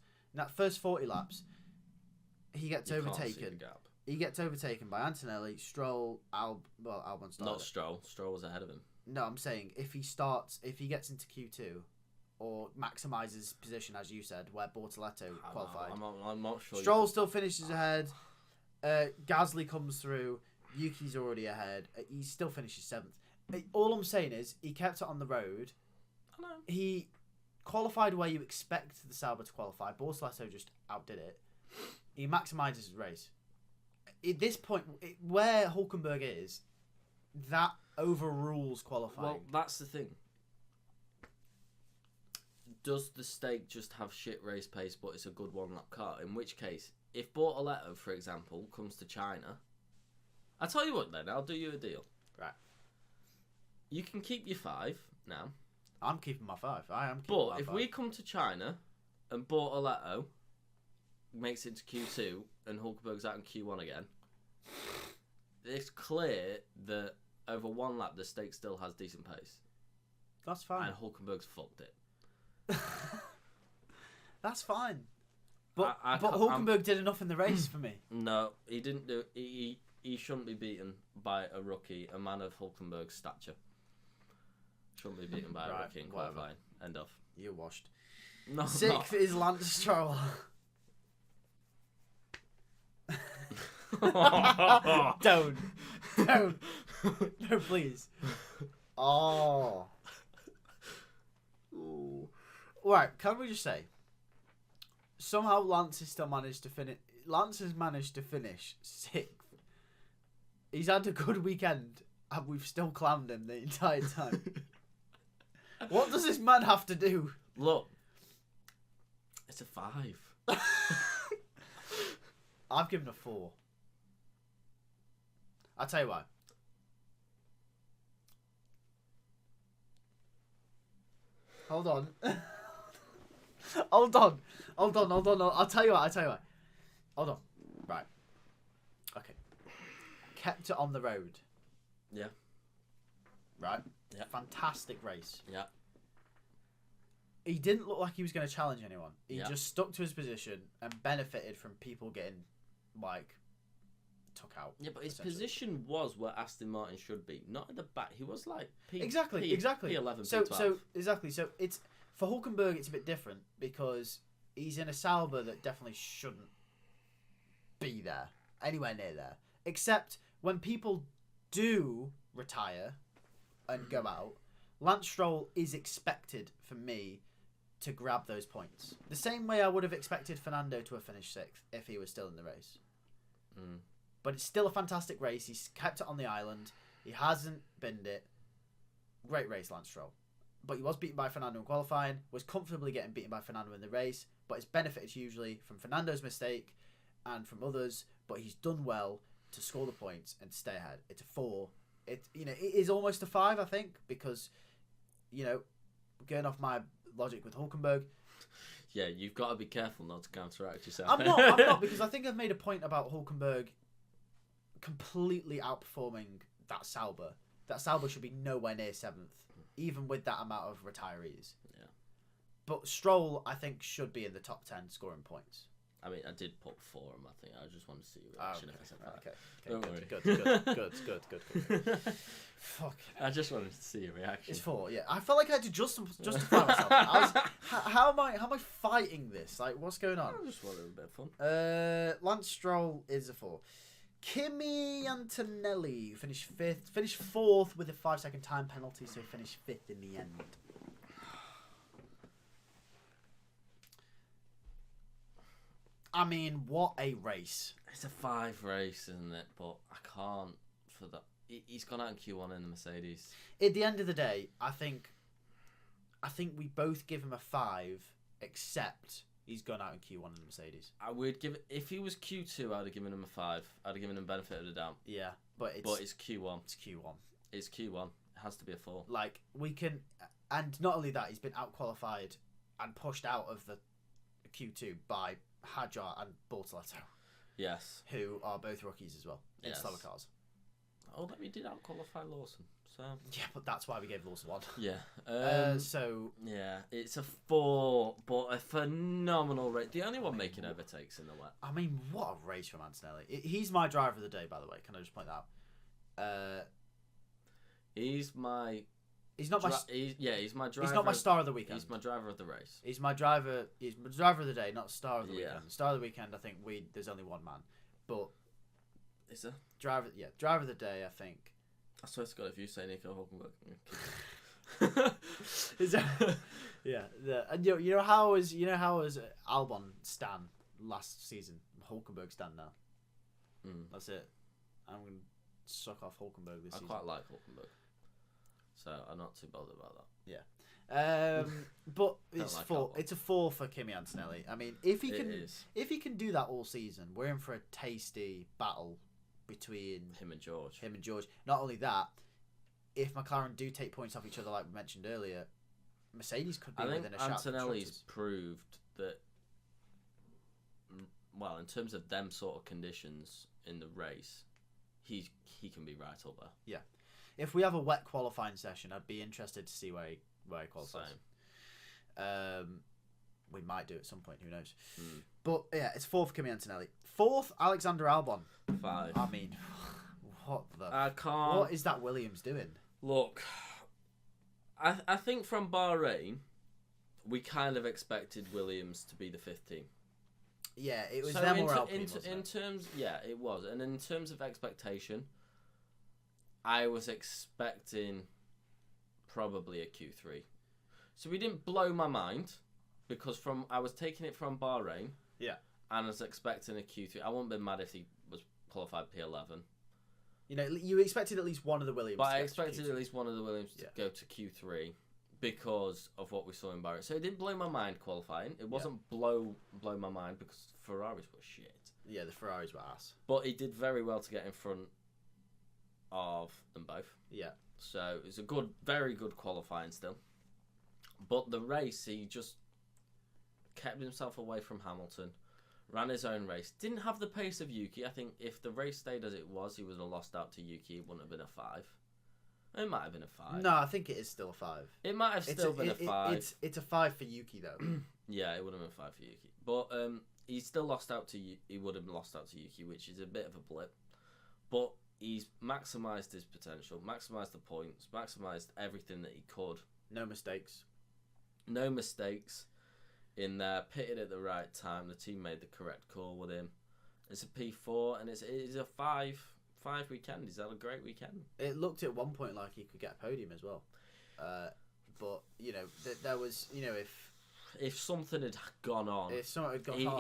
A: he gets overtaken. He gets overtaken by Antonelli, Stroll, Albon started.
B: Not Stroll. Stroll was ahead of him.
A: No, I'm saying if he gets into Q2 or maximises his position, as you said, where Bortoleto qualified.
B: I'm not sure.
A: Stroll still finishes ahead. Gasly comes through. Yuki's already ahead. He still finishes 7th. All I'm saying is he kept it on the road.
B: I know.
A: He qualified where you expect the Sauber to qualify. Bortoleto just outdid it. He maximises his race. At this point, where Hülkenberg is, that overrules qualifying.
B: Well, that's the thing. Does the stake just have shit race pace, but it's a good one-lap car? In which case, if Bortoleto, for example, comes to China, I'll tell you what then, I'll do you a deal.
A: Right.
B: You can keep your 5 now.
A: I'm keeping my 5. I am keeping my 5.
B: But if we come to China and Bortoleto makes it to Q2 and Hülkenberg's out in Q1 again, it's clear that over one lap the stake still has decent pace.
A: That's fine.
B: And Hülkenberg's fucked it.
A: That's fine. But Hülkenberg did enough in the race for me.
B: No, he didn't do. He shouldn't be beaten by a rookie, a man of Hülkenberg's stature. Shouldn't be beaten by a rookie in qualifying. End of.
A: You're washed.
B: No,
A: 6th is Lance Stroll. Don't. No, please. Oh. Ooh. Right, can we just say, somehow Lance has managed to finish 6th. He's had a good weekend, and we've still clowned him the entire time. What does this man have to do?
B: Look, it's a 5.
A: I've given a 4. I'll tell you why. Hold on. Hold on. I'll tell you what. Hold on. Right. Okay. Kept it on the road.
B: Yeah.
A: Right?
B: Yeah.
A: Fantastic race.
B: Yeah.
A: He didn't look like he was going to challenge anyone. He
B: Yeah.
A: just stuck to his position and benefited from people getting, like, took out.
B: Yeah, but his position was where Aston Martin should be. Not at the back. He was like
A: Exactly.
B: P11,
A: So
B: P12.
A: exactly. So it's for Hulkenberg. It's a bit different because he's in a Sauber that definitely shouldn't be there, anywhere near there. Except when people do retire and go out, Lance Stroll is expected for me to grab those points. The same way I would have expected Fernando to have finished 6th if he was still in the race.
B: Mm.
A: But it's still a fantastic race. He's kept it on the island. He hasn't binned it. Great race, Lance Stroll. But he was beaten by Fernando in qualifying, was comfortably getting beaten by Fernando in the race, but it's benefited hugely from Fernando's mistake and from others, but he's done well to score the points and stay ahead. It's a 4. It is almost a 5, I think, because, going off my logic with Hulkenberg.
B: Yeah, you've got to be careful not to counteract yourself.
A: I'm not, because I think I've made a point about Hulkenberg completely outperforming that Sauber. That Sauber should be nowhere near 7th, even with that amount of retirees.
B: Yeah.
A: But Stroll, I think, should be in the top 10 scoring points.
B: I mean, I did put 4 on my thing. I just wanted to see your reaction if I said 5.
A: Okay.
B: Don't
A: Good. Fuck.
B: I just wanted to see your reaction.
A: It's 4, yeah. I felt like I had to justify myself. How am I fighting this? Like, what's going on?
B: I just wanted a bit of fun.
A: Lance Stroll is a 4. Kimi Antonelli finished 5th. Finished 4th with a 5-second time penalty, so finished 5th in the end. I mean, what a race.
B: It's a 5 race, isn't it? But I can't for that. He's gone out in Q1 in the Mercedes.
A: At the end of the day, I think we both give him a 5, except he's gone out in Q1 in the Mercedes.
B: I would give it, if he was Q2, I'd have given him a 5. I'd have given him benefit of the doubt.
A: Yeah, but
B: it's Q1.
A: It's Q1.
B: It's Q1. It has to be a 4.
A: Like, we can, and not only that, he's been out qualified and pushed out of the Q2 by Hadjar and Bortoletto.
B: Yes.
A: Who are both rookies as well in
B: Yes.
A: slower cars.
B: Oh, that we did out qualify Lawson. So
A: yeah, but that's why we gave Lawson 1.
B: Yeah.
A: So
B: yeah, it's a 4, but a phenomenal race. The only one making overtakes in the wet.
A: I mean, what a race from Antonelli. He's my driver of the day, by the way. Can I just point that out?
B: He's my.
A: He's not my.
B: He's my driver.
A: He's not my star of the weekend.
B: He's my driver of the race.
A: He's my driver. He's my driver of the day, not star of the
B: Yeah.
A: weekend. Star of the weekend, I think there's only one man, but
B: Is there?
A: driver of the day, I think.
B: I swear to God, if you say Nico Hulkenberg,
A: Is that, yeah, and you know how was Albon Stan last season? Hulkenberg Stan now. That's it. I'm gonna suck off Hulkenberg this season.
B: I quite like Hulkenberg, so I'm not too bothered about that.
A: Yeah. But it's
B: like
A: 4.
B: Albon.
A: It's a 4 for Kimi Antonelli. I mean, if he
B: It
A: can do that all season, we're in for a tasty battle between
B: him and George.
A: Not only that, if McLaren do take points off each other, like we mentioned earlier, Mercedes could be within a shout.
B: Antonelli's proved that. Well, in terms of them sort of conditions in the race, he can be right up there.
A: Yeah. If we have a wet qualifying session, I'd be interested to see where he qualifies.
B: Same.
A: We might do at some point. Who knows? But yeah, it's 4 for Kimi Antonelli. 4th, Alexander Albon.
B: 5.
A: I mean, what the?
B: I can't.
A: What is that Williams doing?
B: Look, I think from Bahrain, we kind of expected Williams to be the 5th team.
A: Yeah, it was
B: so
A: them or Alpine, wasn't
B: in
A: it?
B: terms, yeah, it was, and in terms of expectation, I was expecting probably a Q3. So we didn't blow my mind because I was taking it from Bahrain.
A: Yeah.
B: And I was expecting a Q3. I wouldn't be mad if he was qualified P11.
A: You expected at least one of the Williams.
B: But I expected at least one of the Williams to go to Q3. because of what we saw in Bahrain. So it didn't blow my mind qualifying. It wasn't blow my mind because Ferraris were shit.
A: Yeah, the Ferraris were ass.
B: But he did very well to get in front of them both.
A: Yeah.
B: So it was a very good qualifying still. But the race, he just kept himself away from Hamilton, ran his own race, didn't have the pace of Yuki. I think if the race stayed as it was, he would have lost out to Yuki. It wouldn't have been a 5. It might have been a 5.
A: No, I think it is still a 5.
B: It might have still been a 5.
A: It's a 5 for Yuki though.
B: Yeah, it would have been 5 for Yuki. But he still lost out to he would have lost out to Yuki, which is a bit of a blip. But he's maximised his potential, maximised the points, maximised everything that he could.
A: No mistakes.
B: No mistakes in there. Pitted at the right time. The team made the correct call with him. It's a P4 and it's a 5 weekend. He's had a great weekend.
A: It looked at one point like he could get a podium as well. But you know, there was, you know,
B: if something had gone on,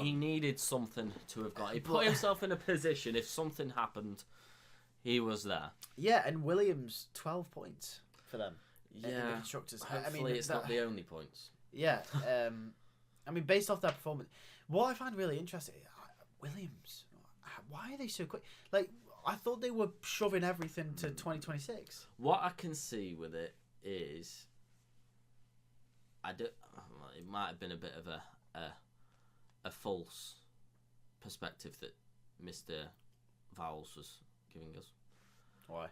A: he
B: needed something to have gone. He put himself in a position. If something happened, he was there.
A: Yeah, and Williams 12 points for them.
B: Yeah,
A: in the constructors.
B: Hopefully, it's not the only points.
A: Yeah, I mean, based off their performance, what I find really interesting, Williams. Why are they so quick? Like, I thought they were shoving everything to 2026.
B: What I can see with it is, it might have been a bit of a false perspective that Mr. Vowles was giving us.
A: Why?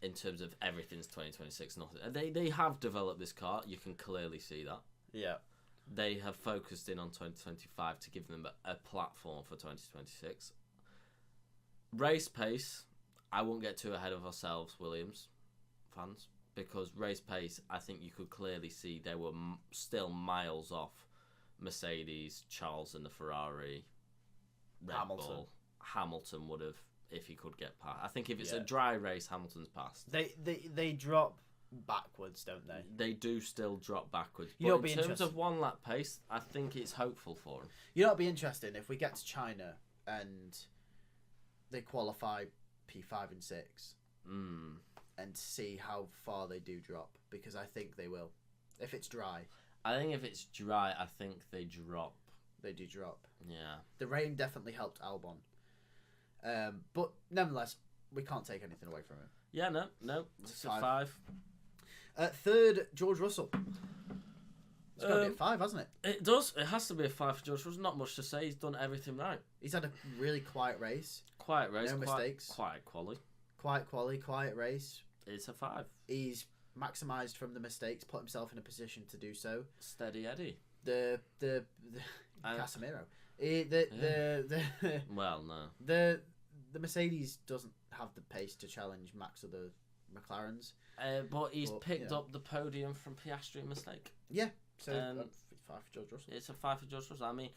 B: In terms of everything's 2026, nothing. They have developed this car. You can clearly see that.
A: Yeah.
B: They have focused in on 2025 to give them a platform for 2026. Race pace, I won't get too ahead of ourselves, Williams fans, because race pace, I think you could clearly see they were still miles off Mercedes, Charles and the Ferrari, Red Bull. Hamilton would have, if he could get past. I think if it's a dry race, Hamilton's passed.
A: They drop backwards, don't they?
B: They do still drop backwards.
A: You know,
B: but in terms of one lap pace, I think it's hopeful for him.
A: You know, it'd be interesting if we get to China and they qualify P5 and 6 and see how far they do drop, because I think they will. If it's dry.
B: I think if it's dry, I think they drop.
A: They do drop.
B: Yeah.
A: The rain definitely helped Albon. But nevertheless, we can't take anything away from him.
B: Yeah, no. It's a 5.
A: Third, George Russell. It's got to be a 5, hasn't it?
B: It does. It has to be a 5 for George Russell. Not much to say. He's done everything right.
A: He's had a really quiet race.
B: No
A: mistakes.
B: Quiet quality.
A: Quiet race.
B: It's a 5.
A: He's maximised from the mistakes, put himself in a position to do so.
B: Steady Eddie.
A: The Casemiro.
B: Well, no.
A: The Mercedes doesn't have the pace to challenge Max or the McLarens.
B: But he's picked up the podium from Piastri mistake.
A: Yeah. So 5 for George Russell.
B: It's a 5 for George Russell. I mean,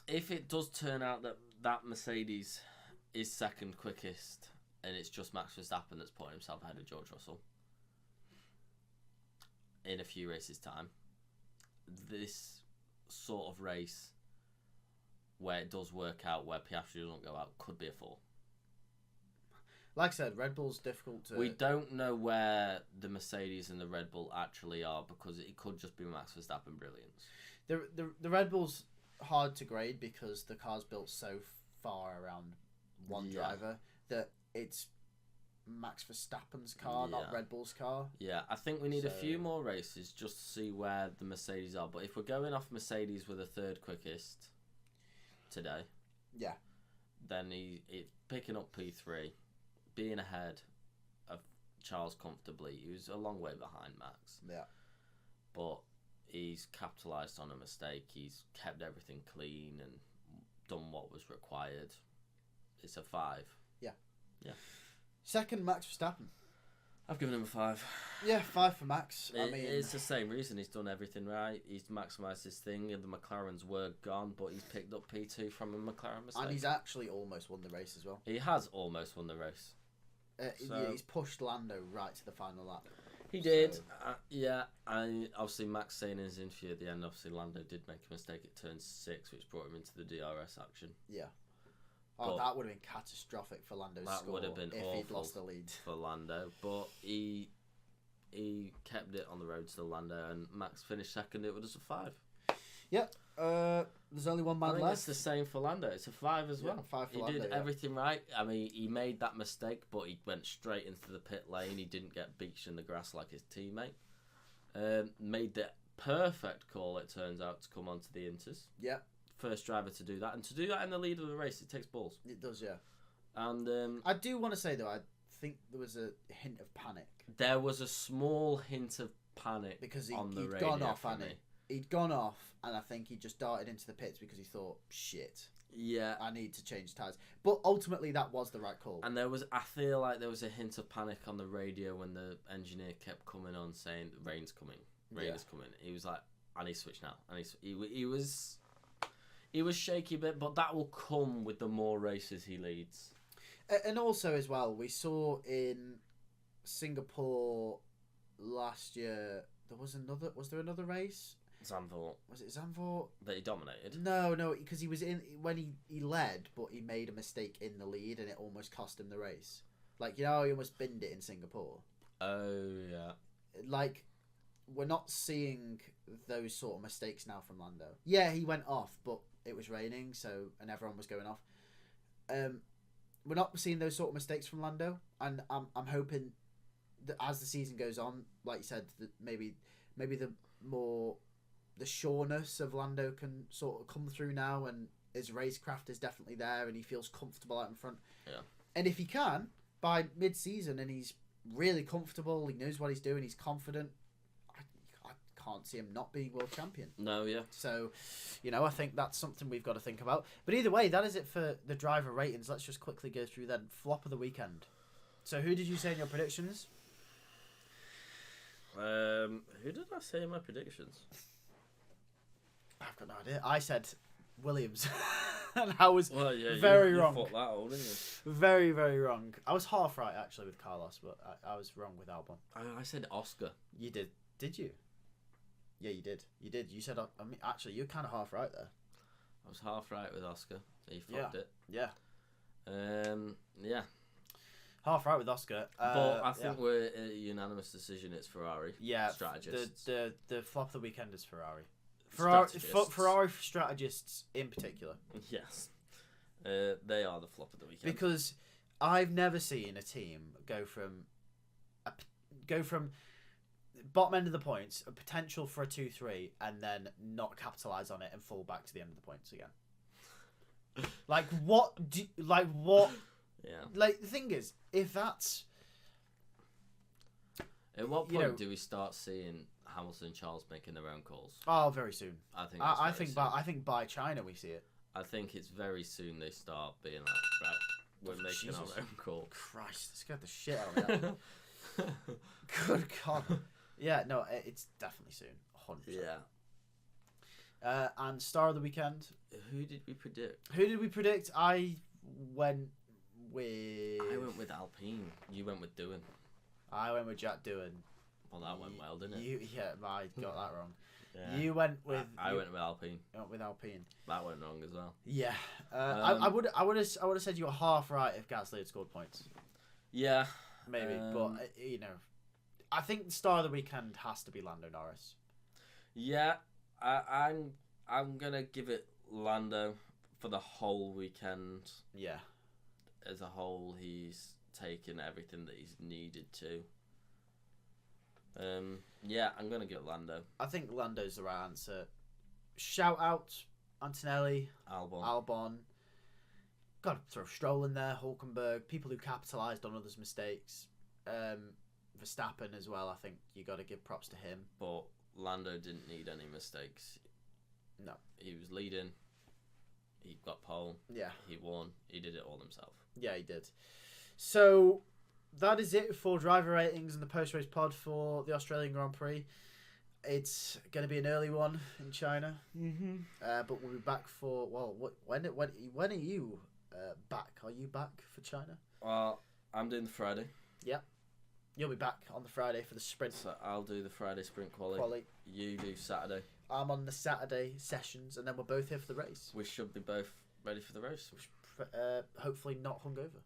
B: if it does turn out that Mercedes is second quickest and it's just Max Verstappen that's putting himself ahead of George Russell in a few races' time, this sort of race where it does work out, where Piastri doesn't go out, could be a 4.
A: Like I said, Red Bull's difficult to...
B: We don't know where the Mercedes and the Red Bull actually are, because it could just be Max Verstappen brilliance.
A: The Red Bull's hard to grade because the car's built so far around one driver that it's Max Verstappen's car, not Red Bull's car.
B: Yeah, I think we need a few more races just to see where the Mercedes are. But if we're going off Mercedes with a third quickest today, then he's picking up P3, being ahead of Charles comfortably. He was a long way behind Max.
A: Yeah.
B: But he's capitalised on a mistake. He's kept everything clean and done what was required. It's a 5.
A: Yeah.
B: Yeah.
A: Second, Max Verstappen.
B: I've given him a 5.
A: Yeah, 5 for Max. I mean,
B: it's the same reason. He's done everything right. He's maximised his thing. And the McLarens were gone, but he's picked up P2 from a McLaren mistake.
A: And he's actually almost won the race as well.
B: He has almost won the race.
A: He's pushed Lando right to the final lap.
B: He did. And obviously Max saying in his interview at the end, obviously Lando did make a mistake at turn 6, which brought him into the DRS action.
A: Yeah. Oh, that would have been catastrophic for Lando's score.
B: That would have been
A: if
B: awful
A: he'd lost the lead
B: for Lando. But he he kept it on the road to Lando, and Max finished second. It was a 5.
A: Yep. There's only one man left.
B: It's the same for Lando. It's a 5 as well.
A: 5 for
B: he
A: Lando,
B: did everything right. I mean, he made that mistake, but he went straight into the pit lane. He didn't get beached in the grass like his teammate. Made the perfect call, it turns out, to come onto the Inters.
A: Yeah.
B: First driver to do that. And to do that in the lead of the race, it takes balls.
A: It does, yeah.
B: And
A: I do want to say, though, I think there was a hint of panic.
B: There was a small hint of panic
A: because
B: on the radio.
A: He'd gone off, hadn't he? He'd gone off, and I think he just darted into the pits because he thought, shit.
B: Yeah.
A: I need to change tyres. But ultimately, that was the right call.
B: And I feel like there was a hint of panic on the radio when the engineer kept coming on saying, rain's coming. Rain is coming. He was like, I need to switch now. He was shaky a bit, but that will come with the more races he leads.
A: And also, as well, we saw in Singapore last year, was there another race?
B: Zandvoort.
A: Was it Zandvoort?
B: That he dominated?
A: No, because he was when he led, but he made a mistake in the lead and it almost cost him the race. Like, he almost binned it in Singapore.
B: Oh, yeah.
A: Like, we're not seeing those sort of mistakes now from Lando. Yeah, he went off, but it was raining, and everyone was going off. We're not seeing those sort of mistakes from Lando, and I'm hoping that as the season goes on, like you said, that maybe the sureness of Lando can sort of come through now, and his racecraft is definitely there, and he feels comfortable out in front.
B: Yeah.
A: And if he can, by mid-season, and he's really comfortable, he knows what he's doing, he's confident, I can't see him not being world champion.
B: No, yeah.
A: So, I think that's something we've got to think about. But either way, that is it for the driver ratings. Let's just quickly go through then. Flop of the weekend. So who did you say in your predictions?
B: Who did I say in my predictions?
A: I've got no idea. I said Williams. And I was
B: very
A: wrong.
B: You thought that all, didn't you?
A: Very, very wrong. I was half right, actually, with Carlos, but I was wrong with Albon.
B: I said Oscar.
A: You did. Did you? Yeah, you did. You did. You said, actually, you're kind of half right there.
B: I was half right with Oscar. He fucked it.
A: Yeah.
B: Yeah.
A: Half right with Oscar.
B: But I think we're a unanimous decision. It's Ferrari.
A: Yeah.
B: Strategists.
A: The flop of the weekend is Ferrari. Ferrari strategists in particular.
B: Yes. They are the flop of the weekend.
A: Because I've never seen a team go from bottom end of the points, a potential for a 2-3, and then not capitalise on it and fall back to the end of the points again. What?
B: Yeah.
A: Like, the thing is, if that's...
B: At what point do we start seeing Hamilton and Charles making their own calls?
A: Oh, very soon.
B: I
A: think by China we see it.
B: I think it's very soon they start being like, right, we're making our own call.
A: Christ, that scared the shit out of me. Good God. Yeah, no, it's definitely soon. 100%.
B: Yeah.
A: And star of the weekend.
B: Who did we predict?
A: I went with
B: Alpine. You went with Doohan.
A: I went with Jack Doohan.
B: Well, that went well, didn't it?
A: I got that wrong.
B: Yeah.
A: You went with.
B: I went with Alpine.
A: Went with Alpine.
B: That went wrong as well.
A: Yeah. I would have said you were half right if Gasly had scored points.
B: Yeah.
A: Maybe, but I think the star of the weekend has to be Lando Norris.
B: Yeah, I'm gonna give it Lando for the whole weekend.
A: Yeah.
B: As a whole, he's taken everything that he's needed to. Yeah, I'm gonna give it Lando.
A: I think Lando's the right answer. Shout out Antonelli, Albon. Got to throw Stroll in there, Hulkenberg, people who capitalised on others' mistakes. Verstappen as well. I think you got to give props to him.
B: But Lando didn't need any mistakes.
A: No,
B: he was leading. He got pole.
A: Yeah,
B: he won. He did it all himself.
A: Yeah, he did. So that is it for driver ratings and the post-race pod for the Australian Grand Prix. It's going to be an early one in China.
B: Mm-hmm.
A: But we'll be back for when are you back? Are you back for China?
B: Well, I'm doing the Friday.
A: Yeah. You'll be back on the Friday for the sprint.
B: So I'll do the Friday sprint quali. You do Saturday.
A: I'm on the Saturday sessions, and then we're both here for the race.
B: We should be both ready for the race.
A: Hopefully not hungover.